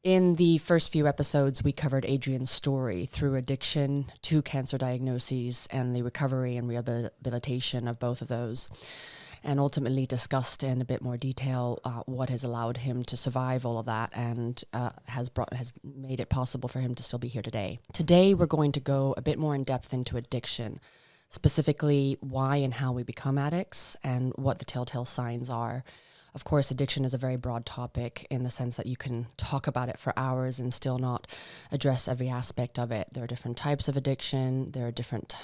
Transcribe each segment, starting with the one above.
In the first few episodes, we covered Adrian's story through addiction to cancer diagnoses and the recovery and rehabilitation of both of those, and ultimately discussed in a bit more detail what has allowed him to survive all of that and has made it possible for him to still be here today. Today, we're going to go a bit more in depth into addiction, specifically why and how we become addicts and what the telltale signs are. Of course, addiction is a very broad topic in the sense that you can talk about it for hours and still not address every aspect of it. There are different types of addiction. There are different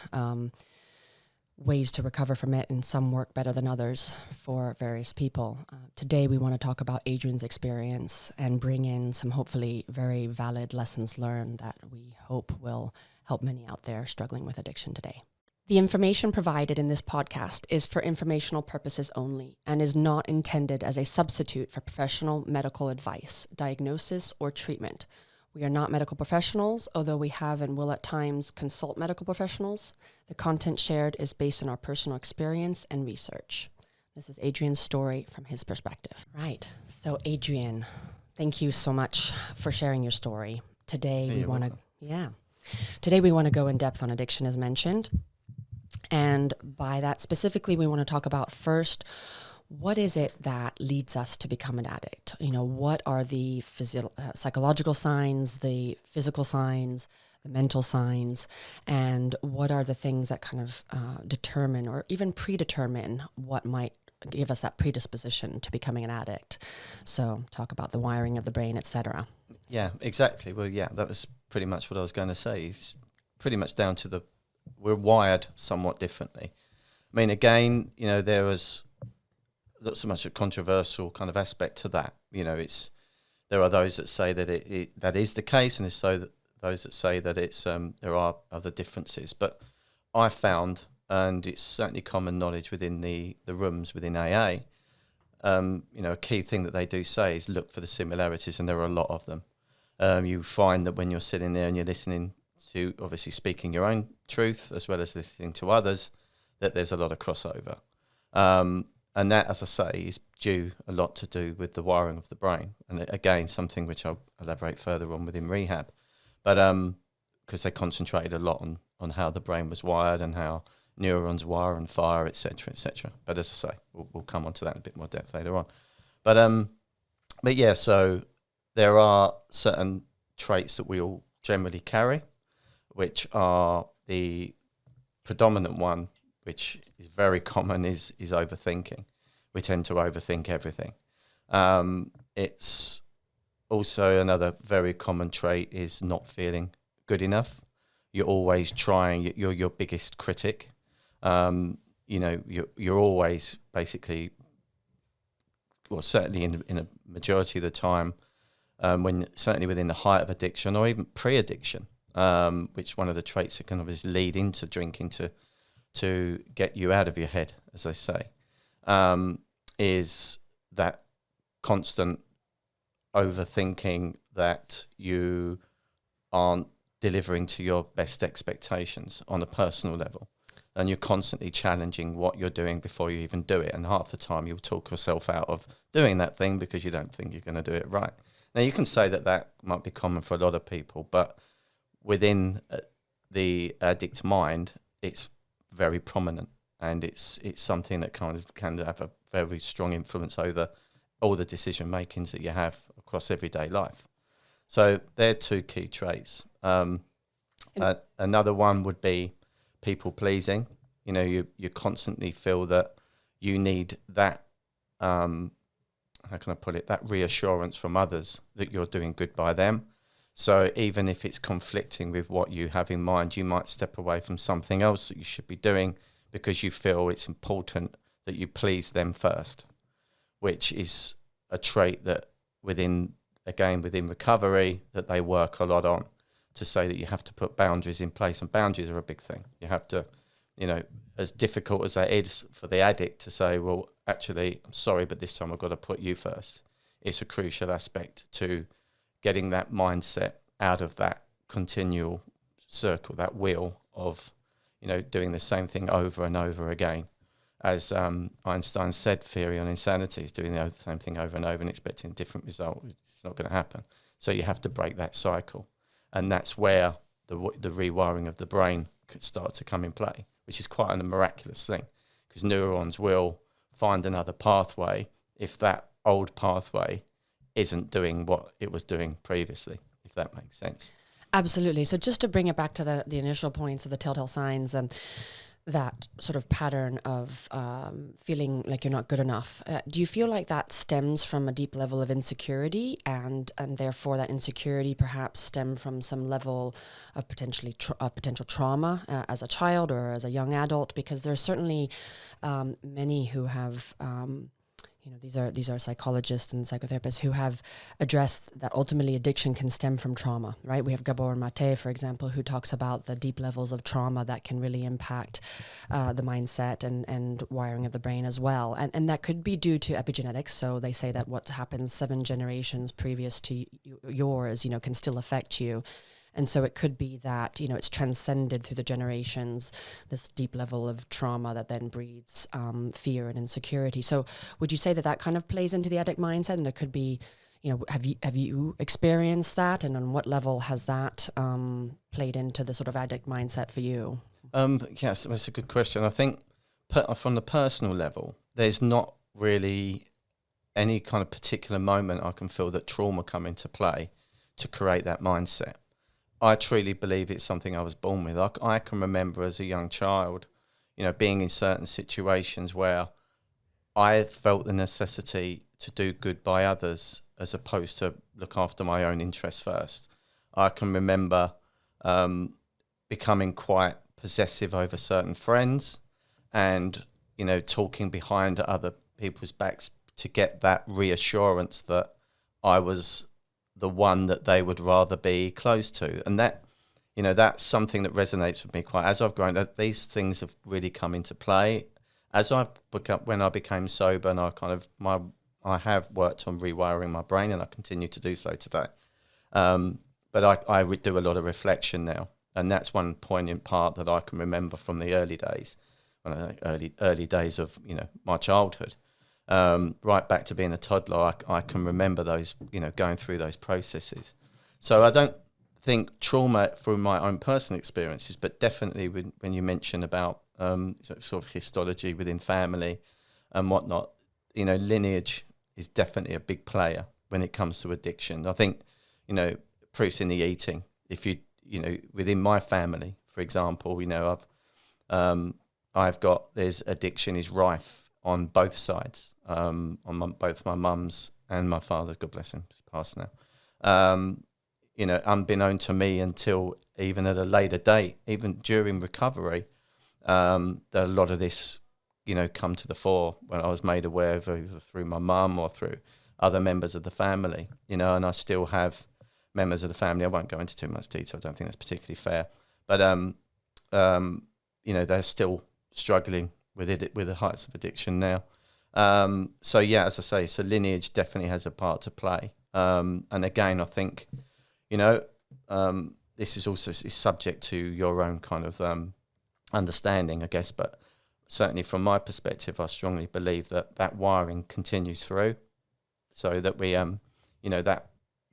ways to recover from it, and some work better than others for various people. Today, we want to talk about Adrian's experience and bring in some hopefully very valid lessons learned that we hope will help many out there struggling with addiction today. The information provided in this podcast is for informational purposes only and is not intended as a substitute for professional medical advice, diagnosis, or treatment. We are not medical professionals, although we have and will at times consult medical professionals. The content shared is based on our personal experience and research. This is Adrian's story from his perspective. Right. So Adrian, thank you so much for sharing your story. Today we want to go in depth on addiction, as mentioned. And by that specifically, we want to talk about first, what is it that leads us to become an addict? You know, what are the psychological signs, the physical signs, the mental signs, and what are the things that kind of determine or even predetermine what might give us that predisposition to becoming an addict? So talk about the wiring of the brain, etc. Yeah, exactly. Well, yeah, that was pretty much what I was going to say. It's pretty much down to we're wired somewhat differently. I mean, again, you know, there was not so much a controversial kind of aspect to that. You know, there are those that say that that is the case, and there's those that say that it's there are other differences. But I found, and it's certainly common knowledge within the rooms within AA, you know, a key thing that they do say is look for the similarities, and there are a lot of them. You find that when you're sitting there and you're listening to obviously speaking your own truth as well as listening to others, that there's a lot of crossover. And that, as I say, is due a lot to do with the wiring of the brain. And again, something which I'll elaborate further on within rehab. But because they concentrated a lot on how the brain was wired and how neurons wire and fire, etc., etc. But as I say, we'll come on to that in a bit more depth later on. But yeah, so there are certain traits that we all generally carry, which are the predominant one, which is very common, is overthinking. We tend to overthink everything. It's also another very common trait is not feeling good enough. You're always trying. You're your biggest critic. You know, you're always basically, well, certainly in a majority of the time, when certainly within the height of addiction or even pre-addiction, which one of the traits that can obviously lead into drinking to get you out of your head, as I say, is that constant overthinking that you aren't delivering to your best expectations on a personal level. And you're constantly challenging what you're doing before you even do it. And half the time you'll talk yourself out of doing that thing because you don't think you're going to do it right. Now, you can say that might be common for a lot of people, but within the addict mind, it's very prominent, and it's something that kind of can have a very strong influence over all the decision makings that you have across everyday life. So they're two key traits. Another one would be people pleasing. You know, you constantly feel that you need that, how can I put it, that reassurance from others that you're doing good by them. So even if it's conflicting with what you have in mind, you might step away from something else that you should be doing because you feel it's important that you please them first, which is a trait that within recovery that they work a lot on, to say that you have to put boundaries in place, and boundaries are a big thing. You have to, you know, as difficult as that is for the addict to say, well, actually, I'm sorry, but this time I've got to put you first. It's a crucial aspect to getting that mindset out of that continual circle, that wheel of, you know, doing the same thing over and over again. As Einstein said, theory on insanity is doing the same thing over and over and expecting a different result. It's not going to happen. So you have to break that cycle. And that's where the rewiring of the brain could start to come in play, which is quite a miraculous thing, because neurons will find another pathway if that old pathway isn't doing what it was doing previously, if that makes sense. Absolutely. So just to bring it back to the initial points of the telltale signs, that sort of pattern of feeling like you're not good enough, do you feel like that stems from a deep level of insecurity, and therefore that insecurity perhaps stem from some level of potential trauma as a child or as a young adult? Because there are certainly many who have these are psychologists and psychotherapists who have addressed that ultimately addiction can stem from trauma, right? We have Gabor Mate, for example, who talks about the deep levels of trauma that can really impact the mindset and wiring of the brain as well. And that could be due to epigenetics. So they say that what happens 7 generations previous to yours, can still affect you. And so it could be that, it's transcended through the generations, this deep level of trauma that then breeds fear and insecurity. So would you say that kind of plays into the addict mindset? And there could be, have you experienced that? And on what level has that played into the sort of addict mindset for you? Yes, that's a good question. I think from the personal level, there's not really any kind of particular moment I can feel that trauma come into play to create that mindset. I truly believe it's something I was born with. I can remember as a young child, being in certain situations where I felt the necessity to do good by others as opposed to look after my own interests first. I can remember becoming quite possessive over certain friends and, talking behind other people's backs to get that reassurance that I was the one that they would rather be close to. And that, that's something that resonates with me quite. As I've grown, that these things have really come into play. As when I became sober, and I have worked on rewiring my brain, and I continue to do so today. But I do a lot of reflection now, and that's one poignant part that I can remember from the early days, early days of my childhood. Right back to being a toddler, I can remember those, going through those processes. So I don't think trauma through my own personal experiences, but definitely when you mention about sort of histology within family and whatnot, lineage is definitely a big player when it comes to addiction. I think, proof's in the eating. If within my family, for example, there's addiction is rife on both sides, on both my mum's and my father's, God bless him, he's passed now. Unbeknown to me until even at a later date, even during recovery, that a lot of this, come to the fore when I was made aware of either through my mum or through other members of the family, and I still have members of the family. I won't go into too much detail. I don't think that's particularly fair, but they're still struggling with it, with the heights of addiction now. So yeah, as I say, so lineage definitely has a part to play. And again, I think, this is also is subject to your own kind of understanding, I guess. But certainly from my perspective, I strongly believe that wiring continues through, so that we, that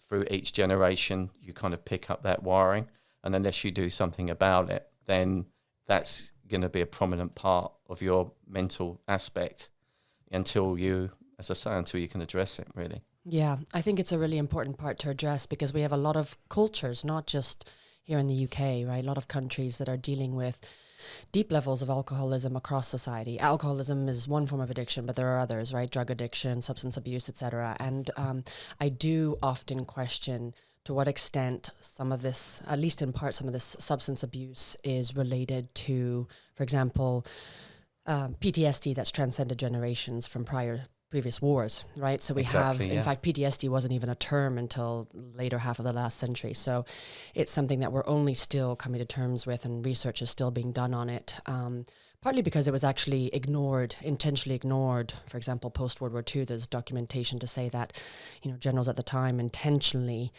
through each generation, you kind of pick up that wiring. And unless you do something about it, then that's going to be a prominent part of your mental aspect until you can address it, really. Yeah, I think it's a really important part to address, because we have a lot of cultures, not just here in the UK, right? A lot of countries that are dealing with deep levels of alcoholism across society. Alcoholism is one form of addiction, but there are others, right? Drug addiction, substance abuse, etc. And I do often question to what extent some of this, at least in part, some of this substance abuse is related to, for example, PTSD that's transcended generations from previous wars, right? So we in fact, PTSD wasn't even a term until later half of the last century. So it's something that we're only still coming to terms with, and research is still being done on it. Partly because it was actually intentionally ignored. For example, post-World War II, there's documentation to say that, generals at the time intentionally,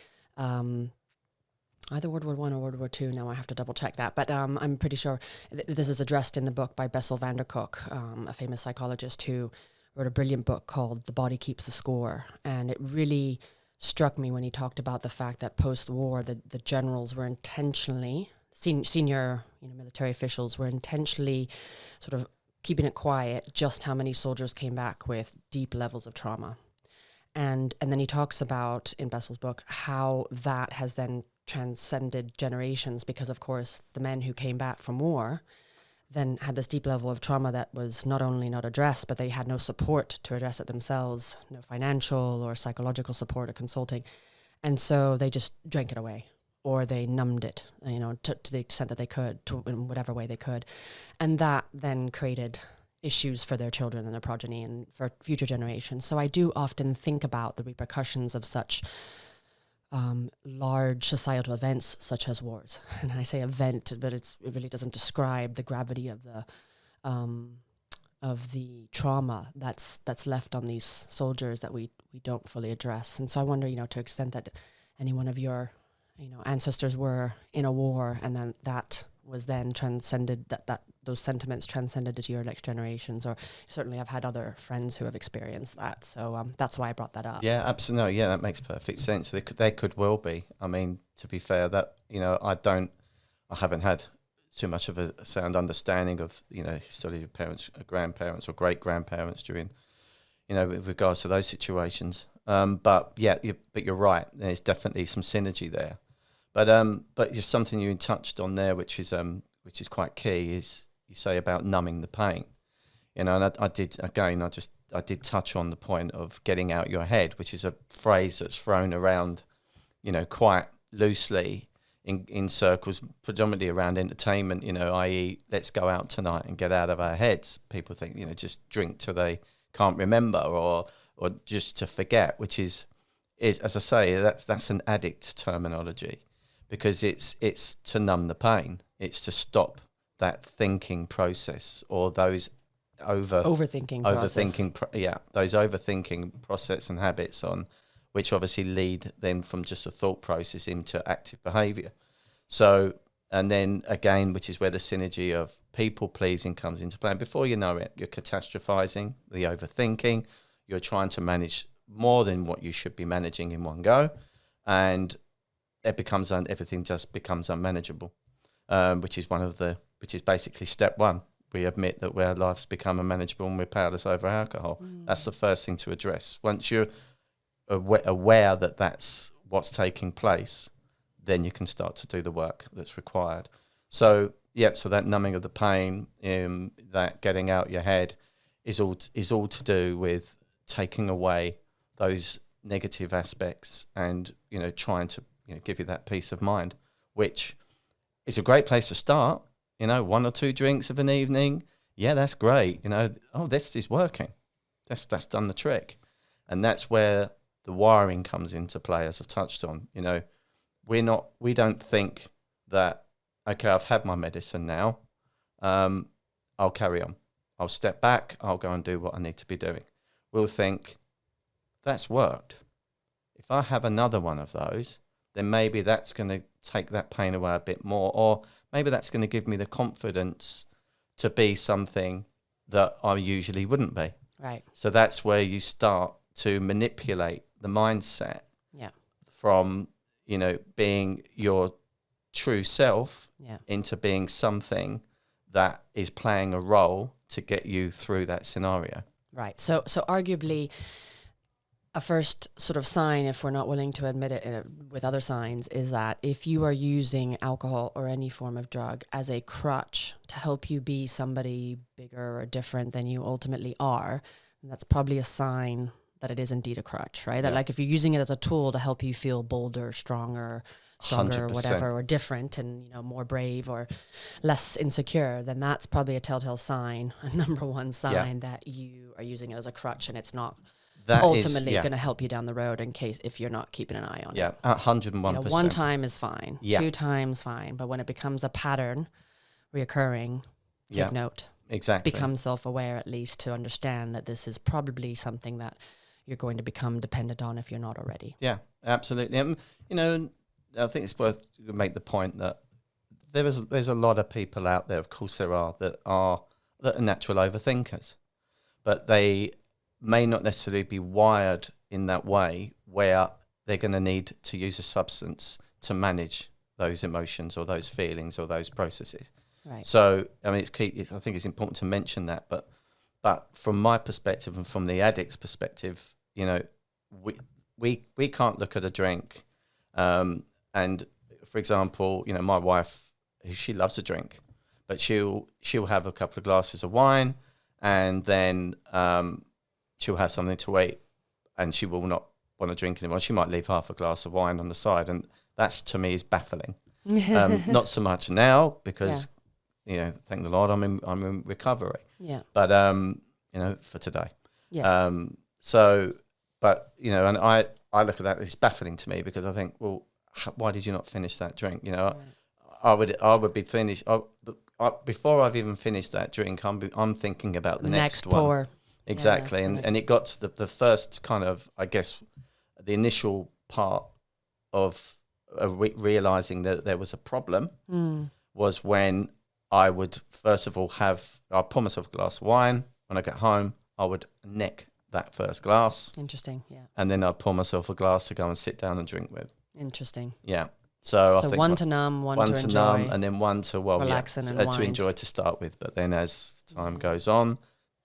either World War I or World War II, now I have to double check that, but I'm pretty sure this is addressed in the book by Bessel van der Kolk, a famous psychologist who wrote a brilliant book called The Body Keeps the Score. And it really struck me when he talked about the fact that post-war, the generals were intentionally, senior military officials were intentionally sort of keeping it quiet just how many soldiers came back with deep levels of trauma. And then he talks about, in Bessel's book, how that has then transcended generations, because, of course, the men who came back from war then had this deep level of trauma that was not only not addressed, but they had no support to address it themselves, no financial or psychological support or consulting. And so they just drank it away, or they numbed it, to the extent that they could, in whatever way they could. And that then created issues for their children and their progeny and for future generations. So I do often think about the repercussions of such large societal events such as wars. And I say event, but it really doesn't describe the gravity of the trauma that's left on these soldiers that we don't fully address. And so I wonder, to the extent that any one of your ancestors were in a war, and then that was then transcended, that those sentiments transcended into your next generations, or certainly I've had other friends who have experienced that. So that's why I brought that up. Yeah, absolutely. No, yeah, that makes perfect sense. They could well be. I mean, to be fair, that, I haven't had too much of a sound understanding of, history of your parents, grandparents or great grandparents during, with regards to those situations. But you're right. There's definitely some synergy there. But just something you touched on there, which is quite key, is you say about numbing the pain. And I did touch on the point of getting out your head, which is a phrase that's thrown around, quite loosely in circles, predominantly around entertainment, i.e. let's go out tonight and get out of our heads. People think, just drink till they can't remember, or just to forget, which is as I say, that's an addict terminology, because it's to numb the pain. It's to stop that thinking process, or those overthinking those overthinking process and habits, on which obviously lead then from just a thought process into active behavior. So, and then again, which is where the synergy of people pleasing comes into play. And before you know it, you're catastrophizing, the overthinking, you're trying to manage more than what you should be managing in one go, and everything just becomes unmanageable, which is basically step one. We admit that our lives become unmanageable and we're powerless over alcohol. That's the first thing to address. Once you're aware that that's what's taking place, then you can start to do the work that's required. So that numbing of the pain, that getting out your head, is all to do with taking away those negative aspects, and trying to give you that peace of mind, which is a great place to start. 1 or 2 drinks of an evening, that's great. This is working. That's done the trick. And that's where the wiring comes into play, as I've touched on. We don't think that, okay, I've had my medicine now, I'll carry on. I'll step back, I'll go and do what I need to be doing. We'll think, that's worked. If I have another one of those, then maybe that's going to take that pain away a bit more, or maybe that's going to give me the confidence to be something that I usually wouldn't be. Right. So that's where you start to manipulate the mindset from, being your true self into being something that is playing a role to get you through that scenario. Right. So arguably, a first sort of sign, if we're not willing to admit it with other signs, is that if you are using alcohol or any form of drug as a crutch to help you be somebody bigger or different than you ultimately are, that's probably a sign that it is indeed a crutch, right? That like if you're using it as a tool to help you feel bolder, stronger, 100%. whatever, or different, and more brave or less insecure, then that's probably a telltale sign, a number one sign that you are using it as a crutch, and it's not that ultimately going to help you down the road if you're not keeping an eye on it. Yeah, 101%. 1 time is fine. 2 times fine. But when it becomes a pattern, reoccurring, take note. Exactly. Become self-aware, at least, to understand that this is probably something that you're going to become dependent on if you're not already. Yeah, absolutely. I think it's worth to make the point that there's a lot of people out there, of course there are, that are natural overthinkers, but they may not necessarily be wired in that way where they're going to need to use a substance to manage those emotions or those feelings or those processes. Right. So, I mean, it's key. I think it's important to mention that. But from my perspective and from the addict's perspective, you know, we can't look at a drink. And for example, you know, my wife, she loves a drink, but she'll have a couple of glasses of wine, and then she'll have something to eat, and she will not want to drink anymore. She might leave half a glass of wine on the side, and that's, to me, is baffling. Not so much now because, you know, thank the Lord, I'm in recovery. Yeah. But you know, for today. Yeah. So, but you know, and I look at that, it's baffling to me because I think, well, why did you not finish that drink? You know, right. I would be finished before I've even finished that drink. I'm thinking about the next one. Pour. Exactly, and it got to the first kind of, I guess, the initial part of realizing that there was a problem was when I would first of all I'd pour myself a glass of wine. When I get home, I would neck that first glass. Interesting, yeah. And then I'd pour myself a glass to go and sit down and drink with. Interesting. Yeah. So I think one to numb, one to enjoy. Numb, and then one to, relax and to enjoy to start with. But then as time goes on,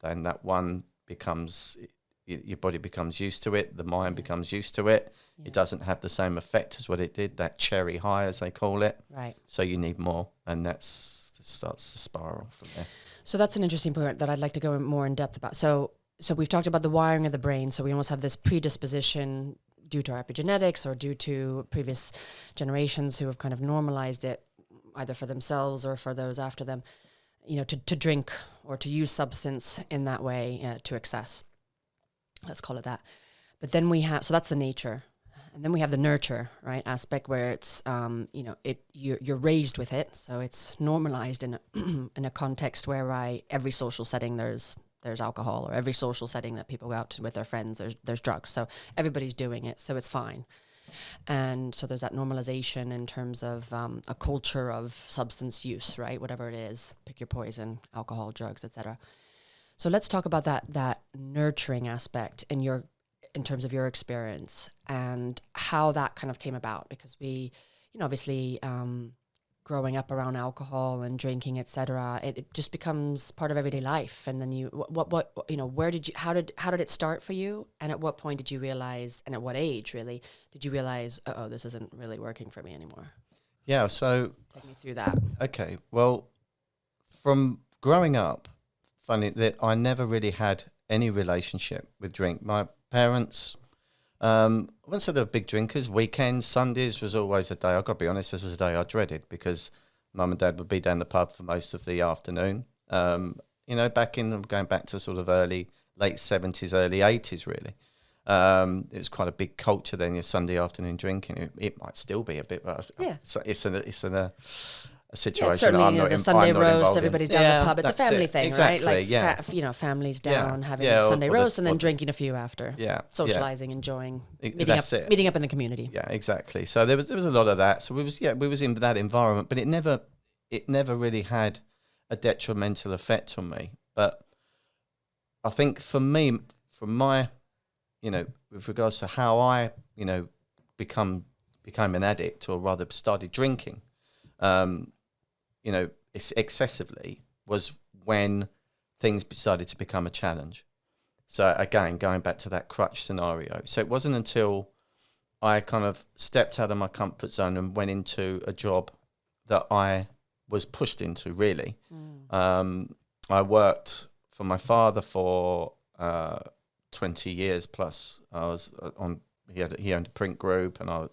then that one becomes, your body becomes used to it, the mind becomes used to it. Yeah. It doesn't have the same effect as what it did, that cherry high, as they call it. Right. So you need more, and it starts to spiral from there. So that's an interesting point that I'd like to go more in depth about. So we've talked about the wiring of the brain. So we almost have this predisposition due to our epigenetics or due to previous generations who have kind of normalized it, either for themselves or for those after them, you know, to drink or to use substance in that way to excess. Let's call it that. But then we have, so that's the nature. And then we have the nurture, right, aspect where it's, you know, you're raised with it. So it's normalized in a context where every social setting there's alcohol, or every social setting that people go out to with their friends, there's drugs. So everybody's doing it, so it's fine. And so there's that normalization in terms of a culture of substance use, right? Whatever it is, pick your poison, alcohol, drugs, etc. So let's talk about that nurturing aspect in terms of your experience and how that kind of came about, because we, you know, obviously growing up around alcohol and drinking, etc., it just becomes part of everyday life. And then what you know, how did it start for you? And at what point did you realize, and at what age really did you realize, this isn't really working for me anymore? Yeah, so take me through that. Okay, well, from growing up, funny that I never really had any relationship with drink. My parents, I wouldn't say they were big drinkers. Weekends, Sundays was always a day, I've got to be honest, this was a day I dreaded because mum and dad would be down the pub for most of the afternoon. You know, going back to sort of late 70s, early 80s really. It was quite a big culture then, your Sunday afternoon drinking. It might still be a bit, but it's a situation certainly, I'm you know, not the Sunday I'm not roast, everybody's down the pub. It's a family thing, exactly, right? Like, yeah. Families down having Sunday roast and then drinking a few after. Yeah. Socializing, enjoying, meeting up in the community. Yeah, exactly. So there was a lot of that. So we was in that environment, but it never really had a detrimental effect on me. But I think for me, from my, you know, with regards to how I, you know, became an addict, or rather started drinking, you know, excessively, was when things started to become a challenge. So again, going back to that crutch scenario. So it wasn't until I kind of stepped out of my comfort zone and went into a job that I was pushed into, really. I worked for my father for 20 years plus. I was he owned a print group, and I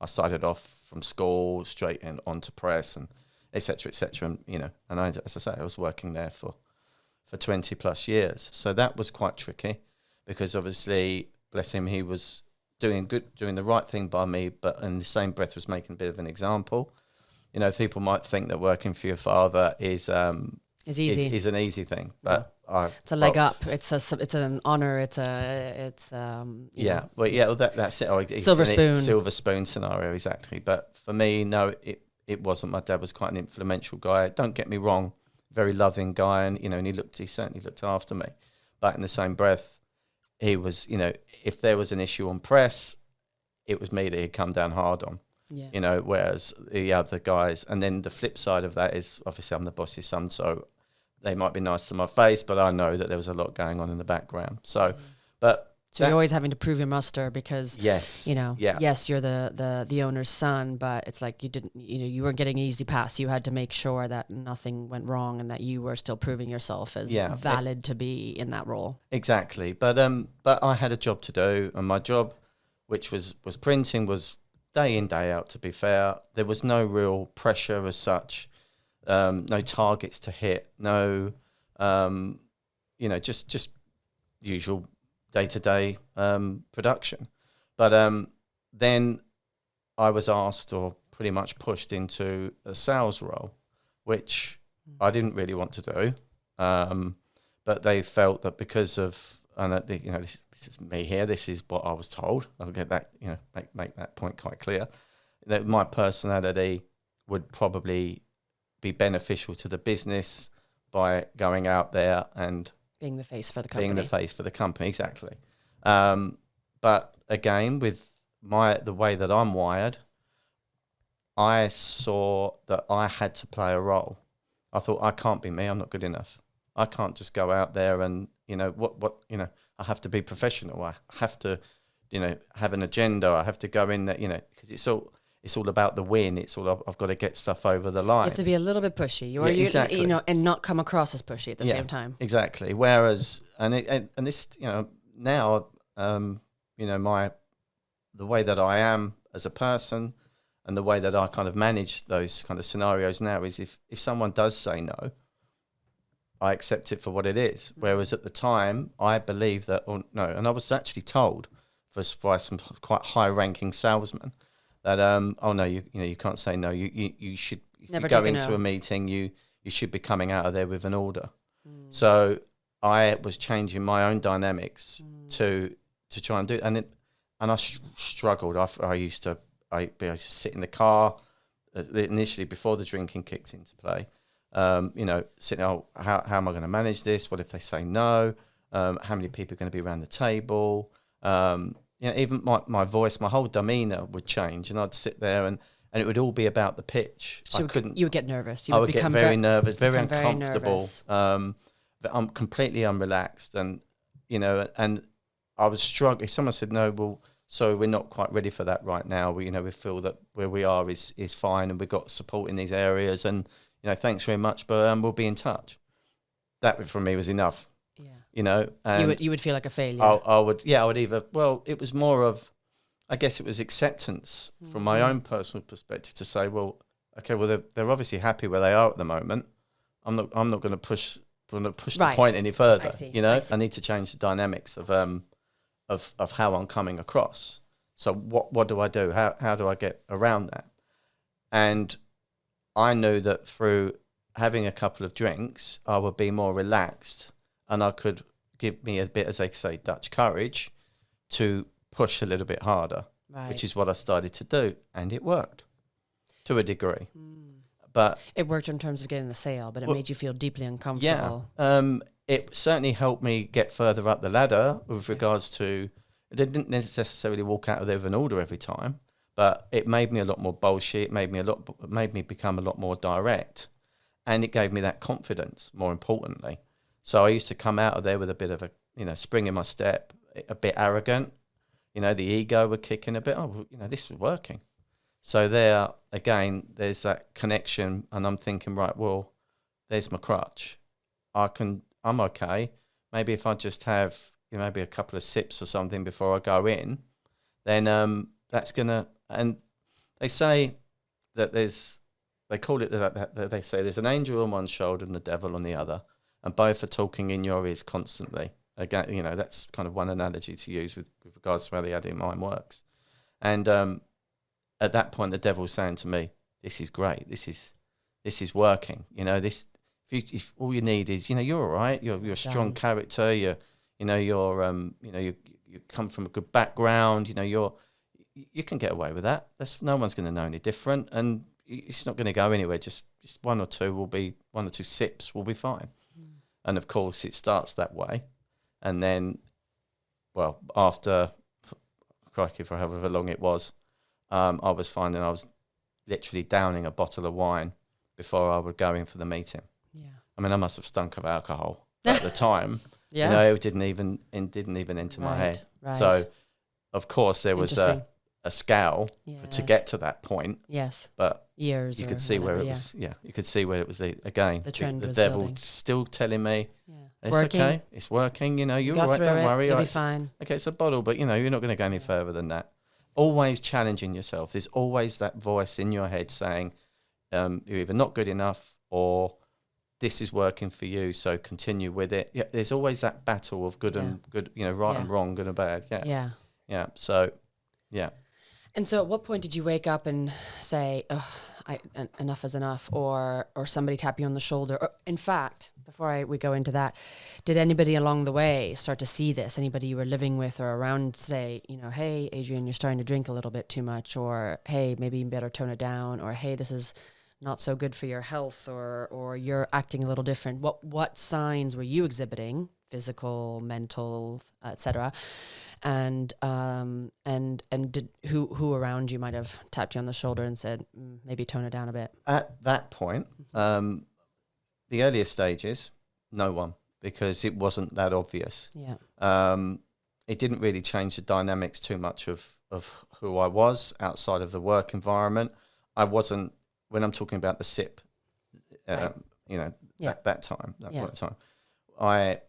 started off from school straight onto press and et cetera, and, you know, and as I say, I was working there for 20 plus years. So that was quite tricky because obviously, bless him, he was doing the right thing by me, but in the same breath was making a bit of an example. You know, people might think that working for your father is easy. Is an easy thing, but it's a leg up. It's an honor. That's it. Silver spoon scenario, exactly. But for me, no, it wasn't. My dad was quite an influential guy. Don't get me wrong, very loving guy, and, you know, and he certainly looked after me. But in the same breath, he was, you know, if there was an issue on press, it was me that he'd come down hard on. Yeah. You know, whereas the other guys, and then the flip side of that is obviously I'm the boss's son, so they might be nice to my face, but I know that there was a lot going on in the background. So, but so you're always having to prove your muster because, yes, you know, yeah, yes, you're the owner's son, but it's like you weren't getting an easy pass. You had to make sure that nothing went wrong and that you were still proving yourself as valid to be in that role. Exactly. But I had a job to do, and my job, which was printing, was day in, day out, to be fair. There was no real pressure as such, no targets to hit, no, just usual day-to-day production. But then I was asked, or pretty much pushed into a sales role, which I didn't really want to do. But they felt that because of, and this is me here, this is what I was told. I'll get that, make that point quite clear, that my personality would probably be beneficial to the business by going out there and being the face for the company. Exactly. But again, with the way that I'm wired, I saw that I had to play a role. I thought, I can't be me, I'm not good enough. I can't just go out there and, I have to be professional. I have to, have an agenda. I have to go in there, because it's all about the win. It's all, I've got to get stuff over the line. You have to be a little bit pushy. Exactly. And not come across as pushy at the same time. Exactly. Whereas, and this, now, the way that I am as a person and the way that I kind of manage those kind of scenarios now is if someone does say no, I accept it for what it is. Whereas at the time, I believed that, no, and I was actually told by some quite high-ranking salesmen that, no, you can't say no. You should, if you go into a meeting, you should be coming out of there with an order. So I was changing my own dynamics to try and do it. And I struggled. I used to sit in the car initially before the drinking kicked into play. Sitting, how am I going to manage this? What if they say no? How many people are going to be around the table? Even my voice, my whole demeanour would change, and I'd sit there and it would all be about the pitch. So you would get nervous. I would get very nervous, very uncomfortable. I'm completely unrelaxed, and I was struggling. If someone said no, well, so we're not quite ready for that right now. We feel that where we are is fine, and we've got support in these areas, and thanks very much, but we'll be in touch. That for me was enough. Yeah. And you would feel like a failure. I would either. Well, it was more of, I guess it was acceptance from my own personal perspective to say, well, okay, well they're obviously happy where they are at the moment. I'm not going to push the point any further. I see. I need to change the dynamics of how I'm coming across. So what do I do? How do I get around that? And I knew that through having a couple of drinks, I would be more relaxed, and I could give me a bit, as they say, Dutch courage to push a little bit harder, which is what I started to do, and it worked to a degree. But it worked in terms of getting the sale, but it made you feel deeply uncomfortable. Yeah, it certainly helped me get further up the ladder with regards to. I didn't necessarily walk out of there with an order every time, but it made me a lot more bullshit. It made me become a lot more direct, and it gave me that confidence. More importantly, so I used to come out of there with a bit of a spring in my step, a bit arrogant. The ego would kick in a bit. Oh, this was working. So there again, there's that connection, and I'm thinking, right, well, there's my crutch. I'm okay. Maybe if I just have maybe a couple of sips or something before I go in, then that's gonna. And they say that they call it that they say there's an angel on one shoulder and the devil on the other, and both are talking in your ears constantly. Again, that's kind of one analogy to use with regards to how the addict mind works. And at that point, the devil's saying to me, "This is great. This is working. If all you need is, you're all right. You're a strong character. You come from a good background. You can get away with that. No one's going to know any different, and it's not going to go anywhere. Just one or two sips will be fine." And of course, it starts that way, and then, well, after crikey, for however long it was, I was finding I was literally downing a bottle of wine before I would go in for the meeting. Yeah. I mean, I must have stunk of alcohol at the time. Yeah. You know, it didn't even enter my head. Right. So, of course, there was a scale to get to that point. Yes. But years you could see where it was. Yeah, you could see where it was. Again, the trend the was devil building. still telling me, it's working. okay, it's working. You know, you're Got right. through Don't it, worry. You'll be fine. Okay, it's a bottle, but you know, you're not going to go any further than that. Always challenging yourself. There's always that voice in your head saying, you're either not good enough or this is working for you, so continue with it. Yeah, there's always that battle of good and good, you know, right and wrong, good and bad. Yeah. Yeah. So, yeah. And so at what point did you wake up and say, enough is enough, or somebody tap you on the shoulder? Or, in fact, before we go into that, did anybody along the way start to see this? Anybody you were living with or around say, you know, hey, Adrian, you're starting to drink a little bit too much, or hey, maybe you better tone it down, or hey, this is not so good for your health, or you're acting a little different. What signs were you exhibiting, physical, mental, etc.? And did who around you might have tapped you on the shoulder and said, maybe tone it down a bit? At that point, the earlier stages, no one, because it wasn't that obvious. Yeah. It didn't really change the dynamics too much of who I was outside of the work environment. I wasn't, when I'm talking about the sip, Right. you know, Yeah. that point in time,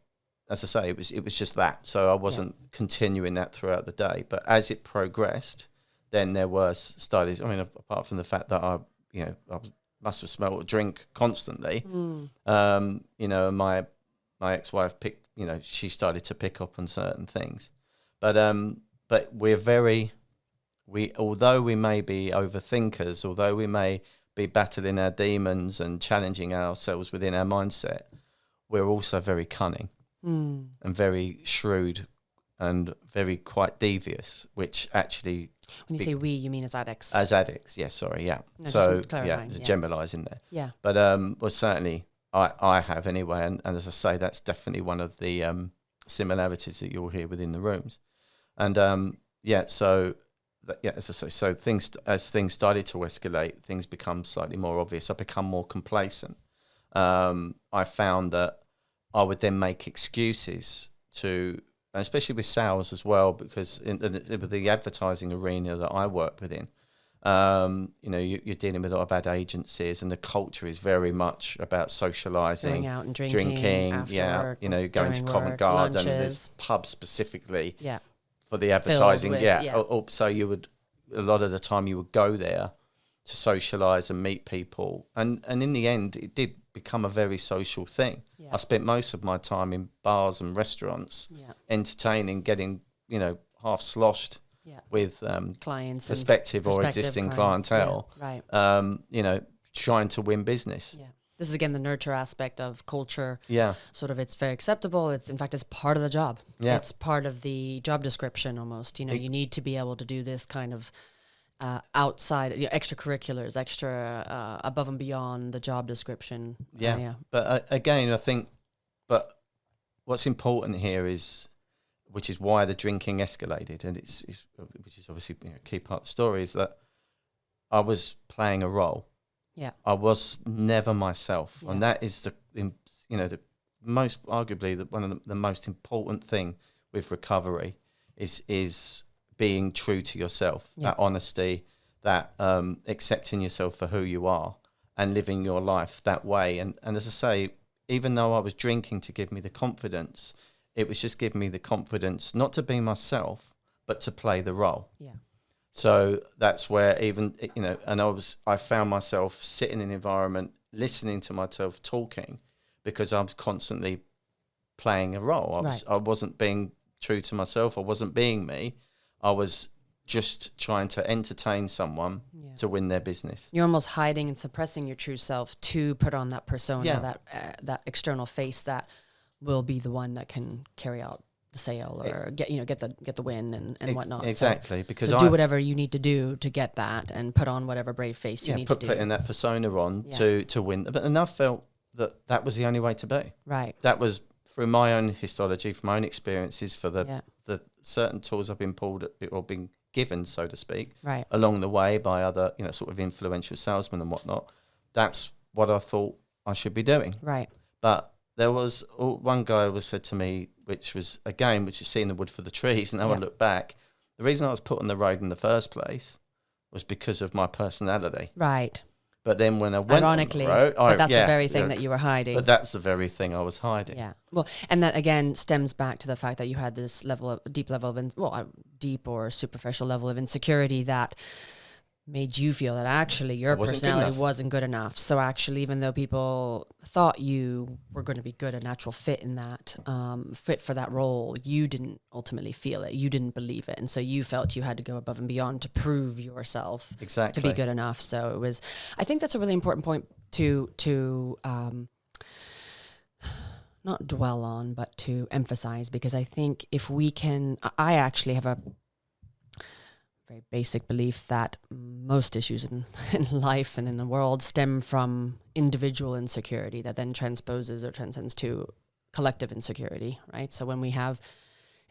as I say, it was just that. So I wasn't continuing that throughout the day. But as it progressed, then there was started. I mean, apart from the fact that I must have smelled a drink constantly. You know, my ex-wife she started to pick up on certain things. But although we may be overthinkers, although we may be battling our demons and challenging ourselves within our mindset, we're also very cunning. And very shrewd and very quite devious, which actually... When you say we, you mean as addicts? As addicts, yes, sorry, yeah. No, so, there's a generalising there. Yeah. But, well, certainly I have anyway, and as I say, that's definitely one of the similarities that you'll hear within the rooms. And, so, as I say, so as things started to escalate, things become slightly more obvious. I become more complacent. I found that I would then make excuses especially with sales as well, because in the advertising arena that I work within, you're dealing with a lot of ad agencies, and the culture is very much about socialising, going out and drinking after work, going to Covent Garden, lunches. there's pubs specifically for the Filled advertising, with, So you would, a lot of the time you would go there to socialise and meet people, and in the end it did become a very social thing. I spent most of my time in bars and restaurants, entertaining, getting half sloshed with clients, prospective or existing clients. clientele. Yeah, right. Trying to win business. Yeah. This is again the nurture aspect of culture. Yeah. Sort of, it's very acceptable. It's part of the job. Yeah. It's part of the job description almost. You need to be able to do this kind of outside, extracurriculars, extra above and beyond the job description. Yeah. But again, I think, but what's important here is, which is why the drinking escalated, and which is obviously a key part of the story, is that I was playing a role. Yeah. I was never myself, Yeah. and that is the most arguably one of the most important thing with recovery is being true to yourself, that honesty, that accepting yourself for who you are and living your life that way. And as I say, even though I was drinking to give me the confidence, it was just giving me the confidence not to be myself, but to play the role. Yeah. So that's where and I found myself sitting in an environment, listening to myself talking, because I was constantly playing a role. I wasn't being true to myself. I wasn't being me. I was just trying to entertain someone to win their business. You're almost hiding and suppressing your true self to put on that persona, that external face that will be the one that can carry out the sale or get the win and whatnot. Exactly, so, because do whatever you need to do to get that, and put on whatever brave face you need to do. Putting that persona on to win. But and I felt that was the only way to be. Right. That was through my own histology, from my own experiences, for the certain tools I've been pulled or been given, so to speak, Right. along the way by other, sort of influential salesmen and whatnot. That's what I thought I should be doing. Right. But there was one guy was said to me, which was, again, which you see in the wood for the trees. And now I look back, the reason I was put on the road in the first place was because of my personality. Right. But then when I went Ironically, on the road, but that's the very thing that you were hiding. But that's the very thing I was hiding. Yeah. Well, and that again stems back to the fact that you had this deep or superficial level of insecurity that made you feel that actually your personality wasn't good enough. So actually, even though people thought you were going to be good, a natural fit in that, fit for that role, you didn't ultimately feel it. You didn't believe it. And so you felt you had to go above and beyond to prove yourself to be good enough. So it was, I think that's a really important point to not dwell on, but to emphasize, because I think if we can, I actually have a very basic belief that most issues in life and in the world stem from individual insecurity that then transposes or transcends to collective insecurity, right? So when we have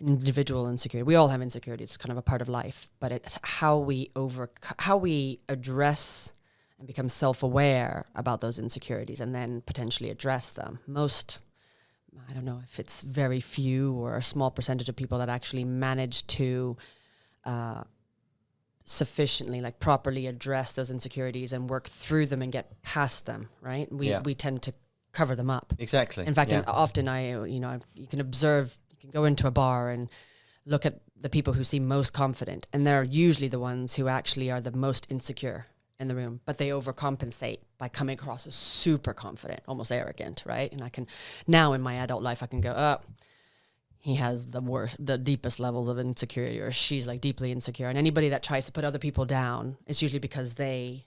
individual insecurity, we all have insecurity, it's kind of a part of life, but it's how we address and become self-aware about those insecurities and then potentially address them. I don't know if it's very few or a small percentage of people that actually manage to sufficiently, like, properly address those insecurities and work through them and get past them, right? We tend to cover them up. Exactly. In fact, often you can observe, you can go into a bar and look at the people who seem most confident, and they're usually the ones who actually are the most insecure in the room, but they overcompensate by coming across as super confident, almost arrogant, right? And I can, now in my adult life, I can go, oh, he has the deepest levels of insecurity, or she's like deeply insecure. And anybody that tries to put other people down, it's usually because they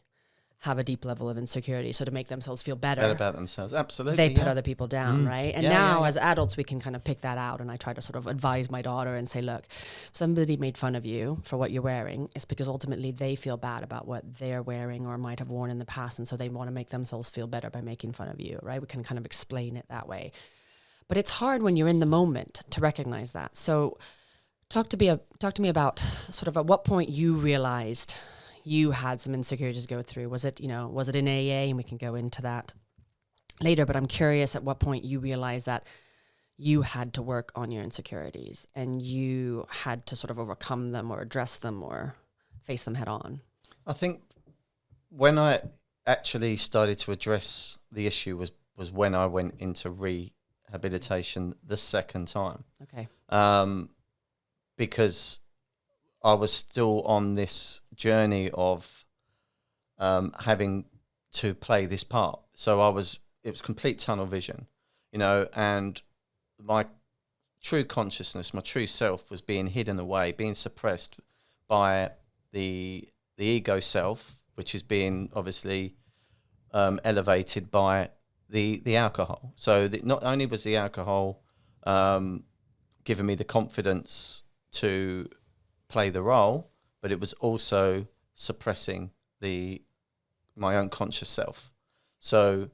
have a deep level of insecurity. So to make themselves feel better about themselves, absolutely, they put other people down, right? And as adults, we can kind of pick that out. And I try to sort of advise my daughter and say, look, if somebody made fun of you for what you're wearing, it's because ultimately they feel bad about what they're wearing or might have worn in the past. And so they want to make themselves feel better by making fun of you, right? We can kind of explain it that way. But it's hard when you're in the moment to recognize that. So talk to me about sort of at what point you realized you had some insecurities to go through. Was it in AA? And we can go into that later, but I'm curious at what point you realized that you had to work on your insecurities and you had to sort of overcome them or address them or face them head on. I think when I actually started to address the issue was when I went into rehabilitation the second time. Okay. Because I was still on this journey of having to play this part. So it was complete tunnel vision, and my true consciousness, my true self was being hidden away, being suppressed by the ego self, which is being obviously elevated by the alcohol. So not only was the alcohol giving me the confidence to play the role, but it was also suppressing my unconscious self. So,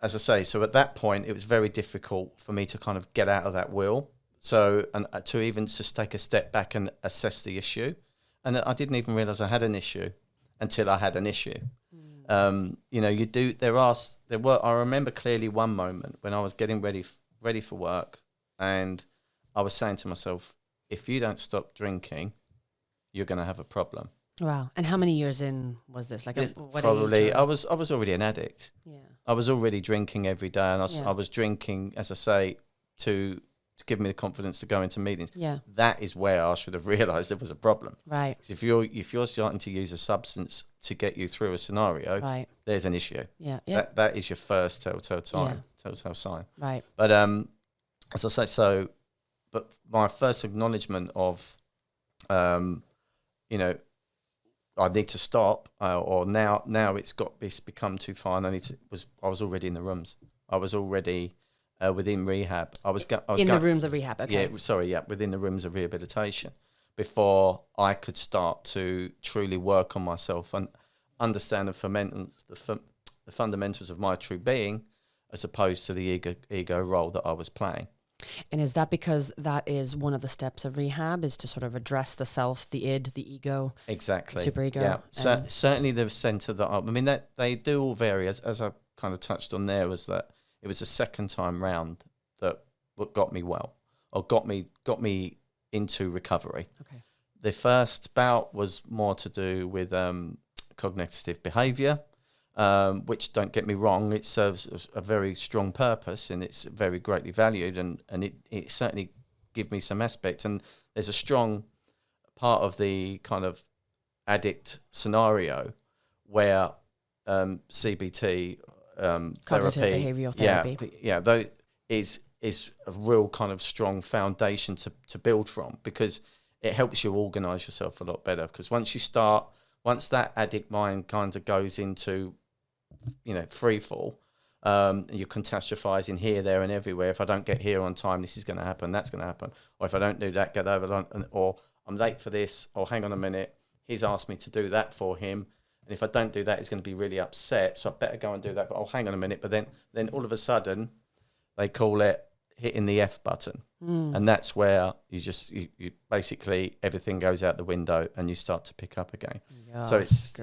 as I say, so at that point, it was very difficult for me to kind of get out of that wheel. So, and to even just take a step back and assess the issue. And I didn't even realize I had an issue until I had an issue. I remember clearly one moment when I was getting ready for work, and I was saying to myself, if you don't stop drinking, you're going to have a problem. Wow. And how many years in was this? Like what probably age? I was already an addict. Yeah. I was already drinking every day, and I was drinking, as I say, to give me the confidence to go into meetings. Yeah. That is where I should have realized there was a problem. Right. So if you're starting to use a substance to get you through a scenario, right, there's an issue. Yeah. Yeah. That is your first telltale sign. Right. But as I say, but my first acknowledgement of, I need to stop, or now it's become too far, and I was already in the rooms. I was already within rehab. I was in the rooms of rehab. Okay. Within the rooms of rehabilitation, before I could start to truly work on myself and understand the fundamentals of my true being, as opposed to the ego role that I was playing. And is that because that is one of the steps of rehab, is to sort of address the self, the id, the ego, Exactly. superego? Yeah. So certainly the centre that I mean that they do all vary. As I kind of touched on there, was that it was the second time round that what got me well, or got me into recovery. Okay. The first bout was more to do with cognitive behaviour, which, don't get me wrong, it serves a very strong purpose and it's very greatly valued, and it certainly give me some aspects. And there's a strong part of the kind of addict scenario where CBT Cognitive therapy, behavioural therapy. though is a real kind of strong foundation to build from, because it helps you organise yourself a lot better. Because once that addict mind kind of goes into, free fall, you catastrophising here, there, and everywhere. If I don't get here on time, this is going to happen. That's going to happen. Or if I don't do that, get over. Or I'm late for this. Or hang on a minute, he's asked me to do that for him, and if I don't do that, he's going to be really upset. So I better go and do that. But hang on a minute. But then all of a sudden, they call it hitting the F button, and that's where you basically everything goes out the window and you start to pick up again. So it's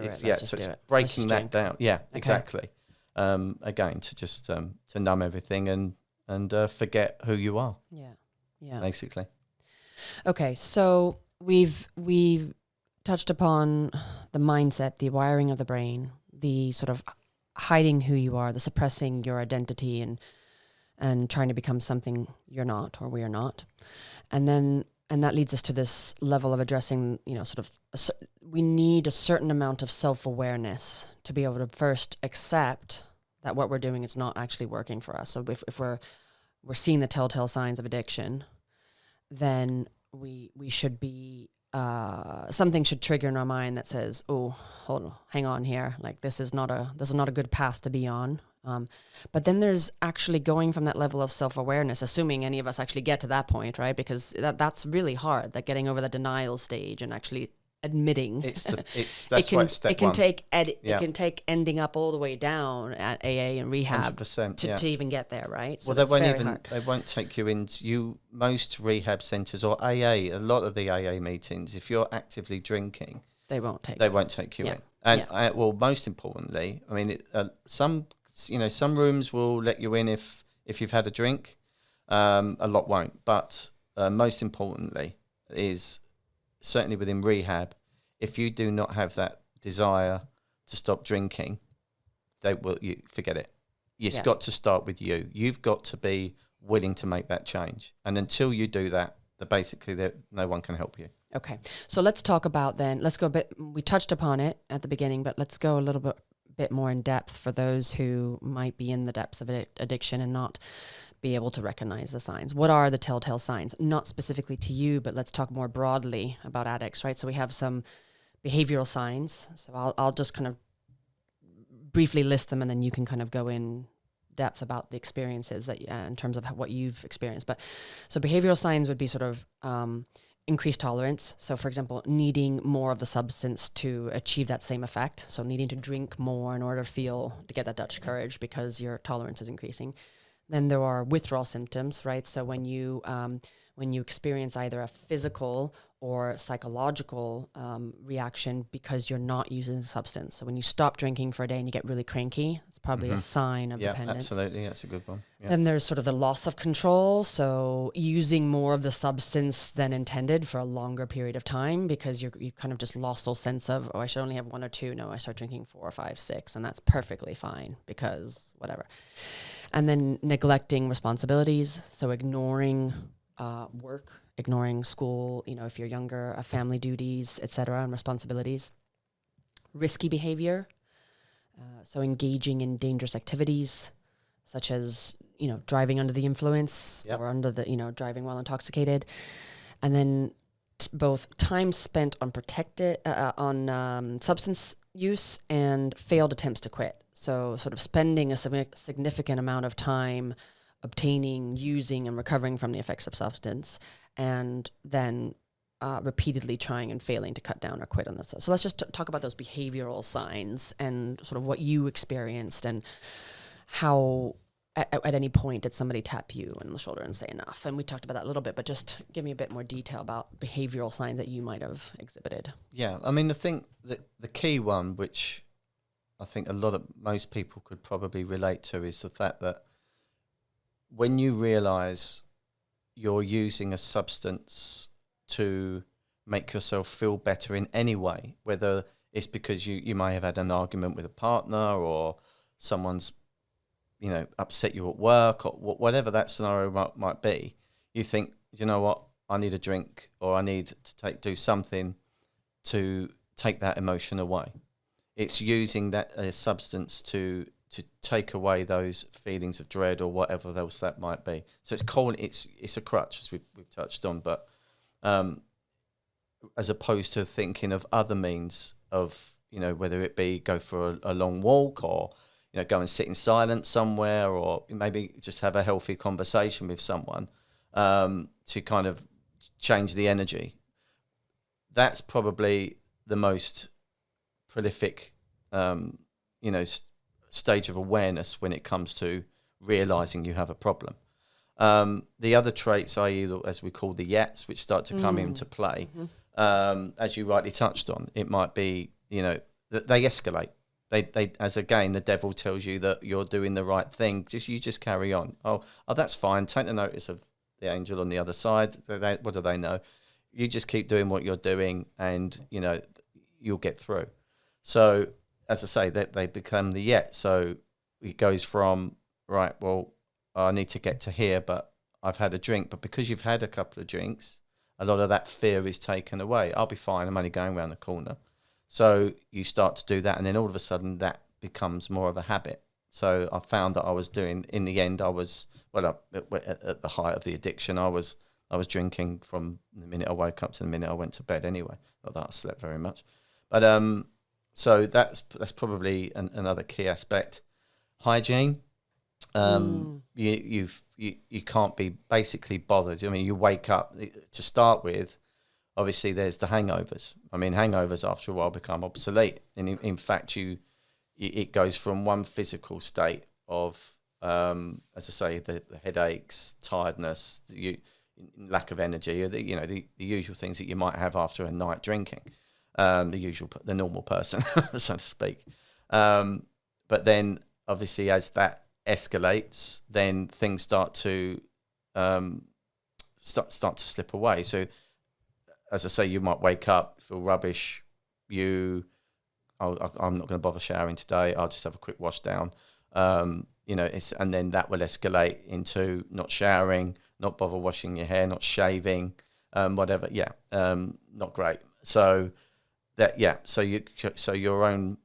breaking that down. Yeah, okay. Exactly. Again, to just to numb everything and forget who you are. Yeah. Basically. Okay, so we've touched upon the mindset, the wiring of the brain, the sort of hiding who you are, the suppressing your identity and trying to become something you're not, or we are not. And that leads us to this level of addressing, we need a certain amount of self-awareness to be able to first accept that what we're doing is not actually working for us. So if we're seeing the telltale signs of addiction, then we should be, something should trigger in our mind that says, oh, hold on, hang on here. Like this is not a good path to be on. But then there's actually going from that level of self-awareness, assuming any of us actually get to that point, right? Because that's really hard, that getting over the denial stage and actually admitting. It can take ending up all the way down at AA and rehab 100%, to even get there, right? So well, they won't take you into most rehab centres or AA. A lot of the AA meetings, if you're actively drinking, they won't take you in. And most importantly, I mean, some rooms will let you in if you've had a drink. A lot won't. But most importantly is, certainly within rehab, if you do not have that desire to stop drinking, you forget it. It's got to start with you. You've got to be willing to make that change. And until you do that, no one can help you. Okay. So let's talk about let's go a bit, we touched upon it at the beginning, but let's go a little bit more in depth for those who might be in the depths of addiction and not be able to recognize the signs. What are the telltale signs? Not specifically to you, but let's talk more broadly about addicts, right? So we have some behavioral signs. So I'll just kind of briefly list them, and then you can kind of go in depth about the experiences that in terms of what you've experienced. But so behavioral signs would be sort of increased tolerance. So for example, needing more of the substance to achieve that same effect. So needing to drink more in order to get that Dutch courage because your tolerance is increasing. Then there are withdrawal symptoms, right? So when you experience either a physical or psychological reaction because you're not using the substance. So when you stop drinking for a day and you get really cranky, it's probably a sign of dependence. Yeah, absolutely. That's a good one. Yeah. Then there's sort of the loss of control. So using more of the substance than intended for a longer period of time because you kind of just lost those sense of, I should only have one or two. No, I start drinking 4 or 5, 6, and that's perfectly fine because whatever. And then neglecting responsibilities. So ignoring work, ignoring school, if you're younger, family duties, etc., and responsibilities. Risky behavior, so engaging in dangerous activities, such as, driving under the influence or driving while intoxicated. And then both time spent on substance use and failed attempts to quit. So sort of spending a significant amount of time obtaining, using, and recovering from the effects of substance, and then repeatedly trying and failing to cut down or quit on this. So let's just talk about those behavioral signs and sort of what you experienced and how at any point did somebody tap you on the shoulder and say enough? And we talked about that a little bit, but just give me a bit more detail about behavioral signs that you might have exhibited. Yeah, I mean, I think that the key one, which I think most people could probably relate to, is the fact that when you realise you're using a substance to make yourself feel better in any way, whether it's because you may have had an argument with a partner, or someone's upset you at work, or whatever that scenario might be, you think, you know what, I need a drink, or I need to do something to take that emotion away. It's using that substance to take away those feelings of dread or whatever else that might be. So it's a crutch, as we've touched on, but as opposed to thinking of other means of, whether it be go for a long walk, or go and sit in silence somewhere, or maybe just have a healthy conversation with someone to kind of change the energy. That's probably the most prolific, stage of awareness when it comes to realizing you have a problem. The other traits, i.e., as we call the yets, which start to come into play, as you rightly touched on, it might be, they escalate. They as again, the devil tells you that you're doing the right thing. You just carry on. Oh, that's fine. Take the notice of the angel on the other side. What do they know? You just keep doing what you're doing, and you'll get through. So, as I say, that they become the yet. So it goes from, right, well, I need to get to here, but I've had a drink. But because you've had a couple of drinks, a lot of that fear is taken away. I'll be fine. I'm only going around the corner. So you start to do that, and then all of a sudden that becomes more of a habit. So I found that I was doing, in the end, I was, at the height of the addiction, I was drinking from the minute I woke up to the minute I went to bed anyway. Not that I slept very much. But so that's probably another key aspect. Hygiene. You can't be basically bothered. I mean, you wake up, to start with, obviously there's the hangovers. I mean, hangovers after a while become obsolete. And in fact, it goes from one physical state of, as I say, the headaches, tiredness, lack of energy, the usual things that you might have after a night drinking, the normal person, so to speak. But then obviously as that escalates, then things start to slip away. So as I say, you might wake up, feel rubbish. I'm not going to bother showering today. I'll just have a quick wash down. And then that will escalate into not showering, not bother washing your hair, not shaving, whatever. Yeah, not great. So so your own,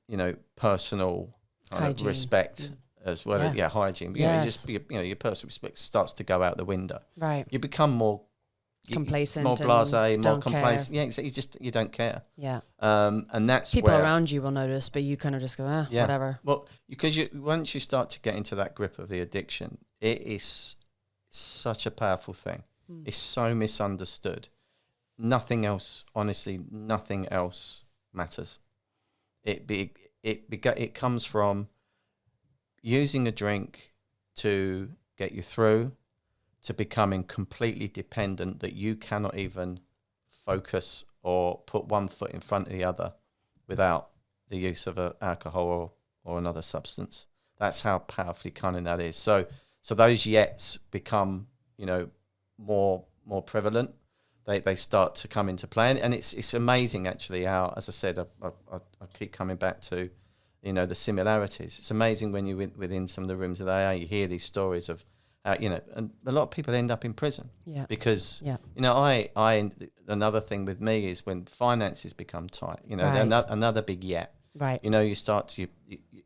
personal respect as well. Yeah, hygiene. But, yes. Your personal respect starts to go out the window. Right. You become more complacent, more blasé, more Care. complacent. Yeah, exactly. You don't care. Yeah. And that's people where around you will notice, but you kind of just go, whatever. Well, because once you start to get into that grip of the addiction, it is such a powerful thing. It's so misunderstood. Nothing else, honestly, nothing else matters. It comes from using a drink to get you through, to becoming completely dependent, that you cannot even focus or put one foot in front of the other without the use of alcohol or another substance. That's how powerfully cunning that is. So those yets become, more prevalent. They start to come into play, and it's amazing actually how, as I said, I keep coming back to, the similarities. It's amazing when you're within some of the rooms of AA, you hear these stories of, and a lot of people end up in prison. Yeah. Because, I another thing with me is when finances become tight, right. Another big yet. Right. You start to,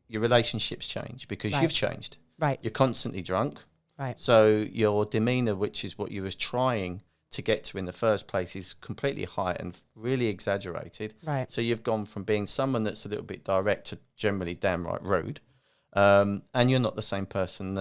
your relationships change because you've changed. Right. You're constantly drunk. Right. So your demeanor, which is what you was trying to get to in the first place, is completely heightened, really exaggerated. Right. So you've gone from being someone that's a little bit direct to generally damn right rude. And you're not the same person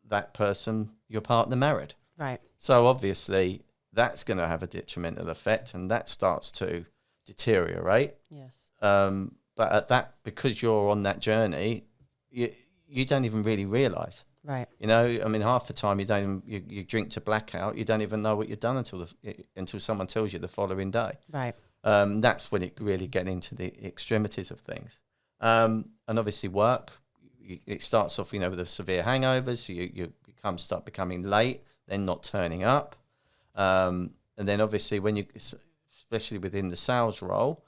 that person, your partner, married. Right. So obviously that's going to have a detrimental effect, and that starts to deteriorate. Yes. But at that, because you're on that journey, you don't even really realise. Right. You know, I mean, half the time you don't even, you drink to blackout. You don't even know what you've done until someone tells you the following day. Right. That's when it really get into the extremities of things. And obviously work, it starts off, you know, with the severe hangovers. You start becoming late, then not turning up. And then obviously when you, especially within the sales role,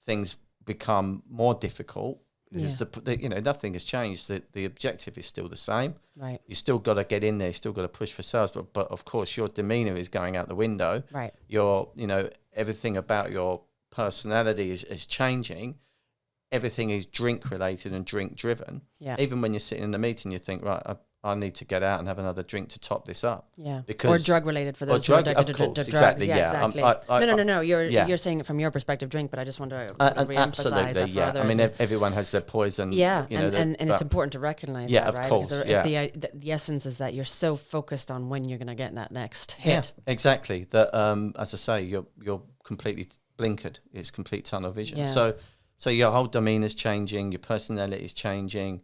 things become more difficult. Because you know, nothing has changed. The objective is still the same. Right. You still got to get in there. You still got to push for sales. But of course, your demeanor is going out the window. Right. Your, you know, everything about your personality is changing. Everything is drink related and drink driven. Yeah. Even when you're sitting in the meeting, you think, right, I need to get out and have another drink to top this up. Yeah. Because or drug related for those who are of course, exactly. Yeah, exactly. No. You're saying it from your perspective, drink, but I just want to sort of re-emphasize that for others. I mean, everyone has their poison. Yeah, you know, and it's important to recognize that, right? Of course, because the essence is that you're so focused on when you're going to get that next hit. Yeah, exactly. That, as I say, you're completely blinkered. It's complete tunnel vision. Yeah. So your whole demeanor is changing. Your personality is changing.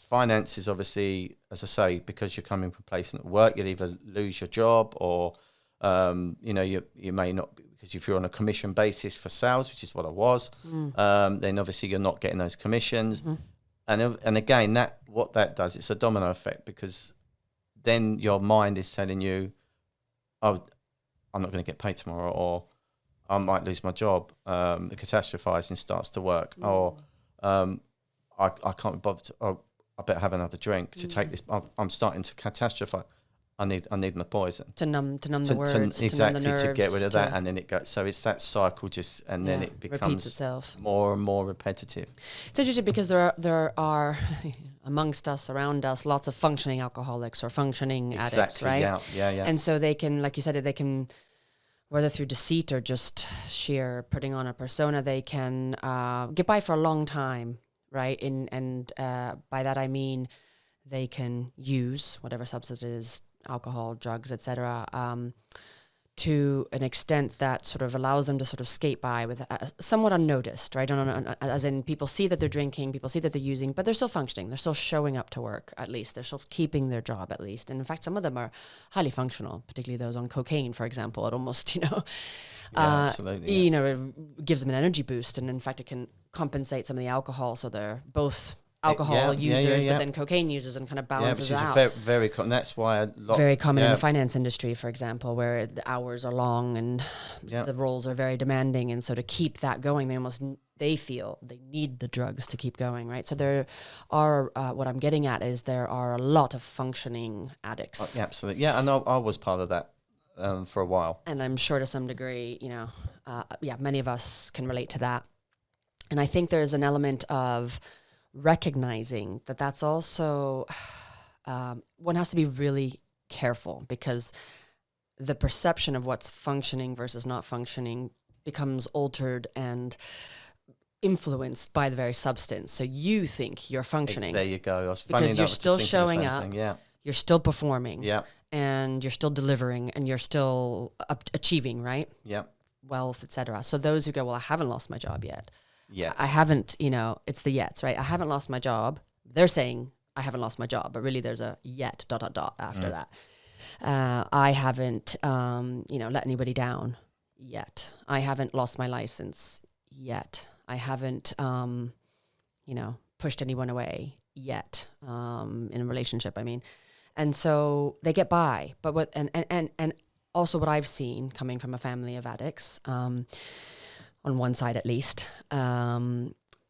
Finances, obviously, as I say, because you're coming complacent at work, you'll either lose your job or, you know, you may not, because if you're on a commission basis for sales, which is what I was, then obviously you're not getting those commissions. Mm-hmm. And again, what that does, it's a domino effect, because then your mind is telling you, oh, I'm not going to get paid tomorrow, or I might lose my job. The catastrophizing starts to work, or I can't be bothered to, I better have another drink to take this. I'm starting to catastrophize. I need my poison to numb the words, exactly, to numb the nerves, to get rid of that, and then it goes. So it's that cycle, then it becomes repeats itself, more and more repetitive. It's interesting because there are amongst us, around us, lots of functioning alcoholics or functioning addicts, right? Yeah. And so they can, like you said, they can, whether through deceit or just sheer putting on a persona, they can get by for a long time. Right. And by that, I mean, they can use whatever substance it is, alcohol, drugs, etc., to an extent that sort of allows them to sort of skate by with somewhat unnoticed, right? As in, people see that they're drinking, people see that they're using, but they're still functioning. They're still showing up to work, at least. They're still keeping their job, at least. And in fact, some of them are highly functional, particularly those on cocaine, for example. It almost, absolutely, you know, it gives them an energy boost. And in fact, it can compensate some of the alcohol. So they're both alcohol users, but then cocaine users, and kind of balances out. Which is very common. That's why very common in the finance industry, for example, where the hours are long and the roles are very demanding, and so to keep that going, they feel they need the drugs to keep going, right? So there are what I'm getting at is there are a lot of functioning addicts. Absolutely, and I was part of that for a while, and I'm sure to some degree, many of us can relate to that, and I think there's an element of recognizing that that's also one has to be really careful, because the perception of what's functioning versus not functioning becomes altered and influenced by the very substance. So you think you're functioning. There you go. Because you're still showing up. You're still performing. Yeah. And you're still delivering, and you're still achieving, right? Yeah. Wealth, etc. So those who go, well, I haven't lost my job yet. Yes. I haven't, it's the yets, right? I haven't lost my job. They're saying I haven't lost my job, but really there's a yet ... after that. I haven't, let anybody down yet. I haven't lost my license yet. I haven't, pushed anyone away yet, in a relationship, I mean. And so they get by. But and also what I've seen coming from a family of addicts, on one side at least,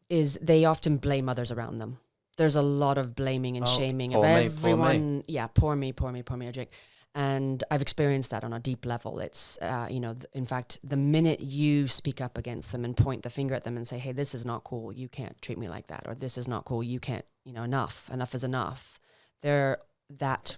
is they often blame others around them. There's a lot of blaming and shaming of everyone. Poor me, I drink. And I've experienced that on a deep level. It's, in fact, the minute you speak up against them and point the finger at them and say, hey, this is not cool, you can't treat me like that, or this is not cool, you can't, enough is enough. That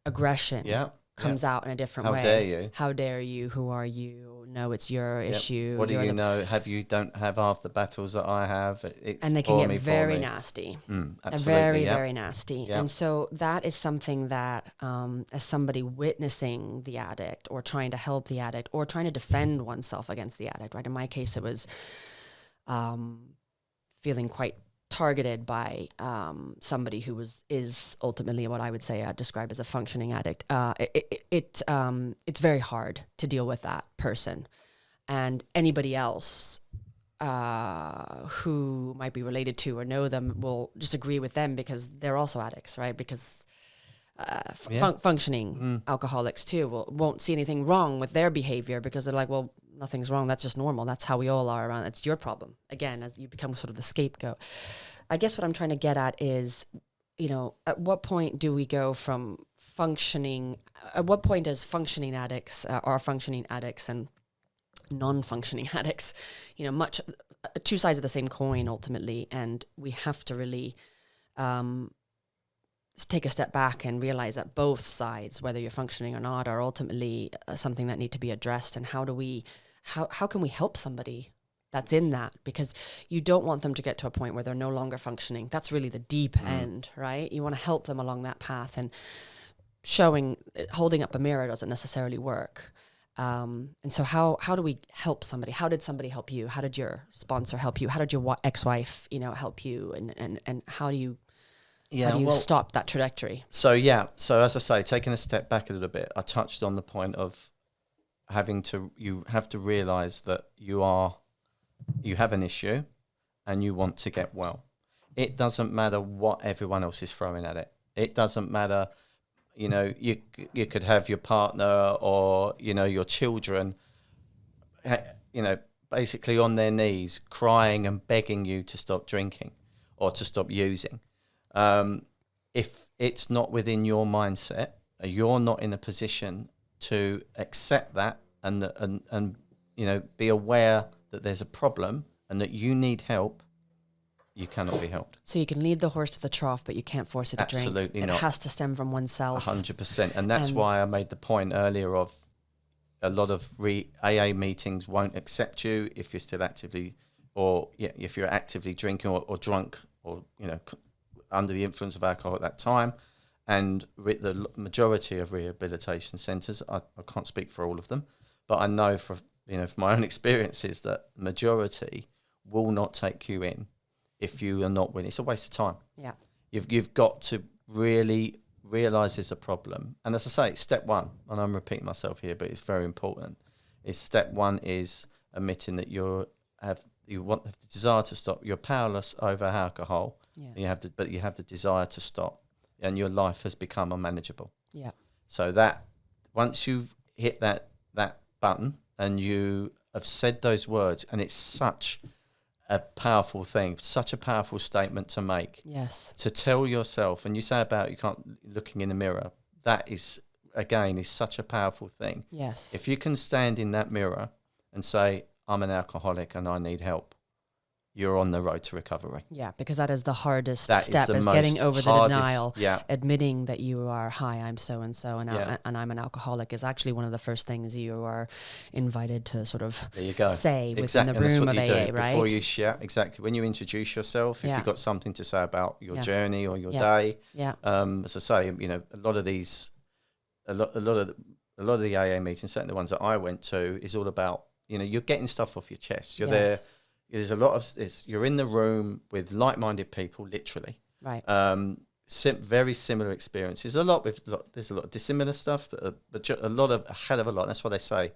aggression comes out in a different way. How dare you? How dare you? Who are you? No, it's your issue. What do you know? Don't have half the battles that I have. And they can get very nasty. Absolutely. Very, very nasty. And so that is something that, as somebody witnessing the addict or trying to help the addict or trying to defend oneself against the addict, right? In my case, it was feeling quite targeted by somebody who is ultimately what I would say describe as a functioning addict, it's very hard to deal with that person, and anybody else who might be related to or know them will just agree with them because they're also addicts, right? Because functioning alcoholics too won't see anything wrong with their behavior because they're like, well, nothing's wrong. That's just normal. That's how we all are around. It's your problem. Again, as you become sort of the scapegoat. I guess what I'm trying to get at is, at what point do we go from functioning? At what point does functioning addicts are functioning addicts and non-functioning addicts, much two sides of the same coin ultimately, and we have to really take a step back and realize that both sides, whether you're functioning or not, are ultimately something that need to be addressed. And how can we help somebody that's in that? Because you don't want them to get to a point where they're no longer functioning. That's really the deep end, right? You want to help them along that path, and holding up a mirror doesn't necessarily work. And so how do we help somebody? How did somebody help you? How did your sponsor help you? How did your ex-wife, help you? And how do you stop that trajectory? So as I say, taking a step back a little bit, I touched on the point of you have to realize that you have an issue and you want to get well. It doesn't matter what everyone else is throwing at it. It doesn't matter, you could have your partner or, your children, basically on their knees crying and begging you to stop drinking or to stop using. If it's not within your mindset, you're not in a position to accept that and be aware that there's a problem and that you need help, you cannot be helped. So you can lead the horse to the trough, but you can't force it to drink. Absolutely not. It has to stem from oneself. 100%. And that's why I made the point earlier of a lot of AA meetings won't accept you if you're still actively, if you're actively drinking or drunk or, under the influence of alcohol at that time. And the majority of rehabilitation centres, I can't speak for all of them, but I know from my own experiences that the majority will not take you in if you are not willing. It's a waste of time. Yeah. You've got to really realise there's a problem. And as I say, step one, and I'm repeating myself here, but it's very important, is step one is admitting that you want the desire to stop. You're powerless over alcohol. Yeah. But you have the desire to stop, and your life has become unmanageable. Yeah. So that once you've hit that button and you have said those words, and it's such a powerful thing, such a powerful statement to make. Yes. To tell yourself, and you say about you can't looking in the mirror. That is such a powerful thing. Yes. If you can stand in that mirror and say, I'm an alcoholic and I need help, you're on the road to recovery. Yeah, because that is the hardest that step, is getting over the denial, admitting that you are, hi, I'm so-and-so, and I'm an alcoholic is actually one of the first things you are invited to sort of say within the room of AA, right? Before you share, exactly. When you introduce yourself, if you've got something to say about your journey or your day, as I say, a lot of the AA meetings, certainly the ones that I went to, is all about, you're getting stuff off your chest. You're there. There's a lot of this. You're in the room with like-minded people, literally. Right. Very similar experiences. There's a lot of dissimilar stuff, but a hell of a lot. That's why they say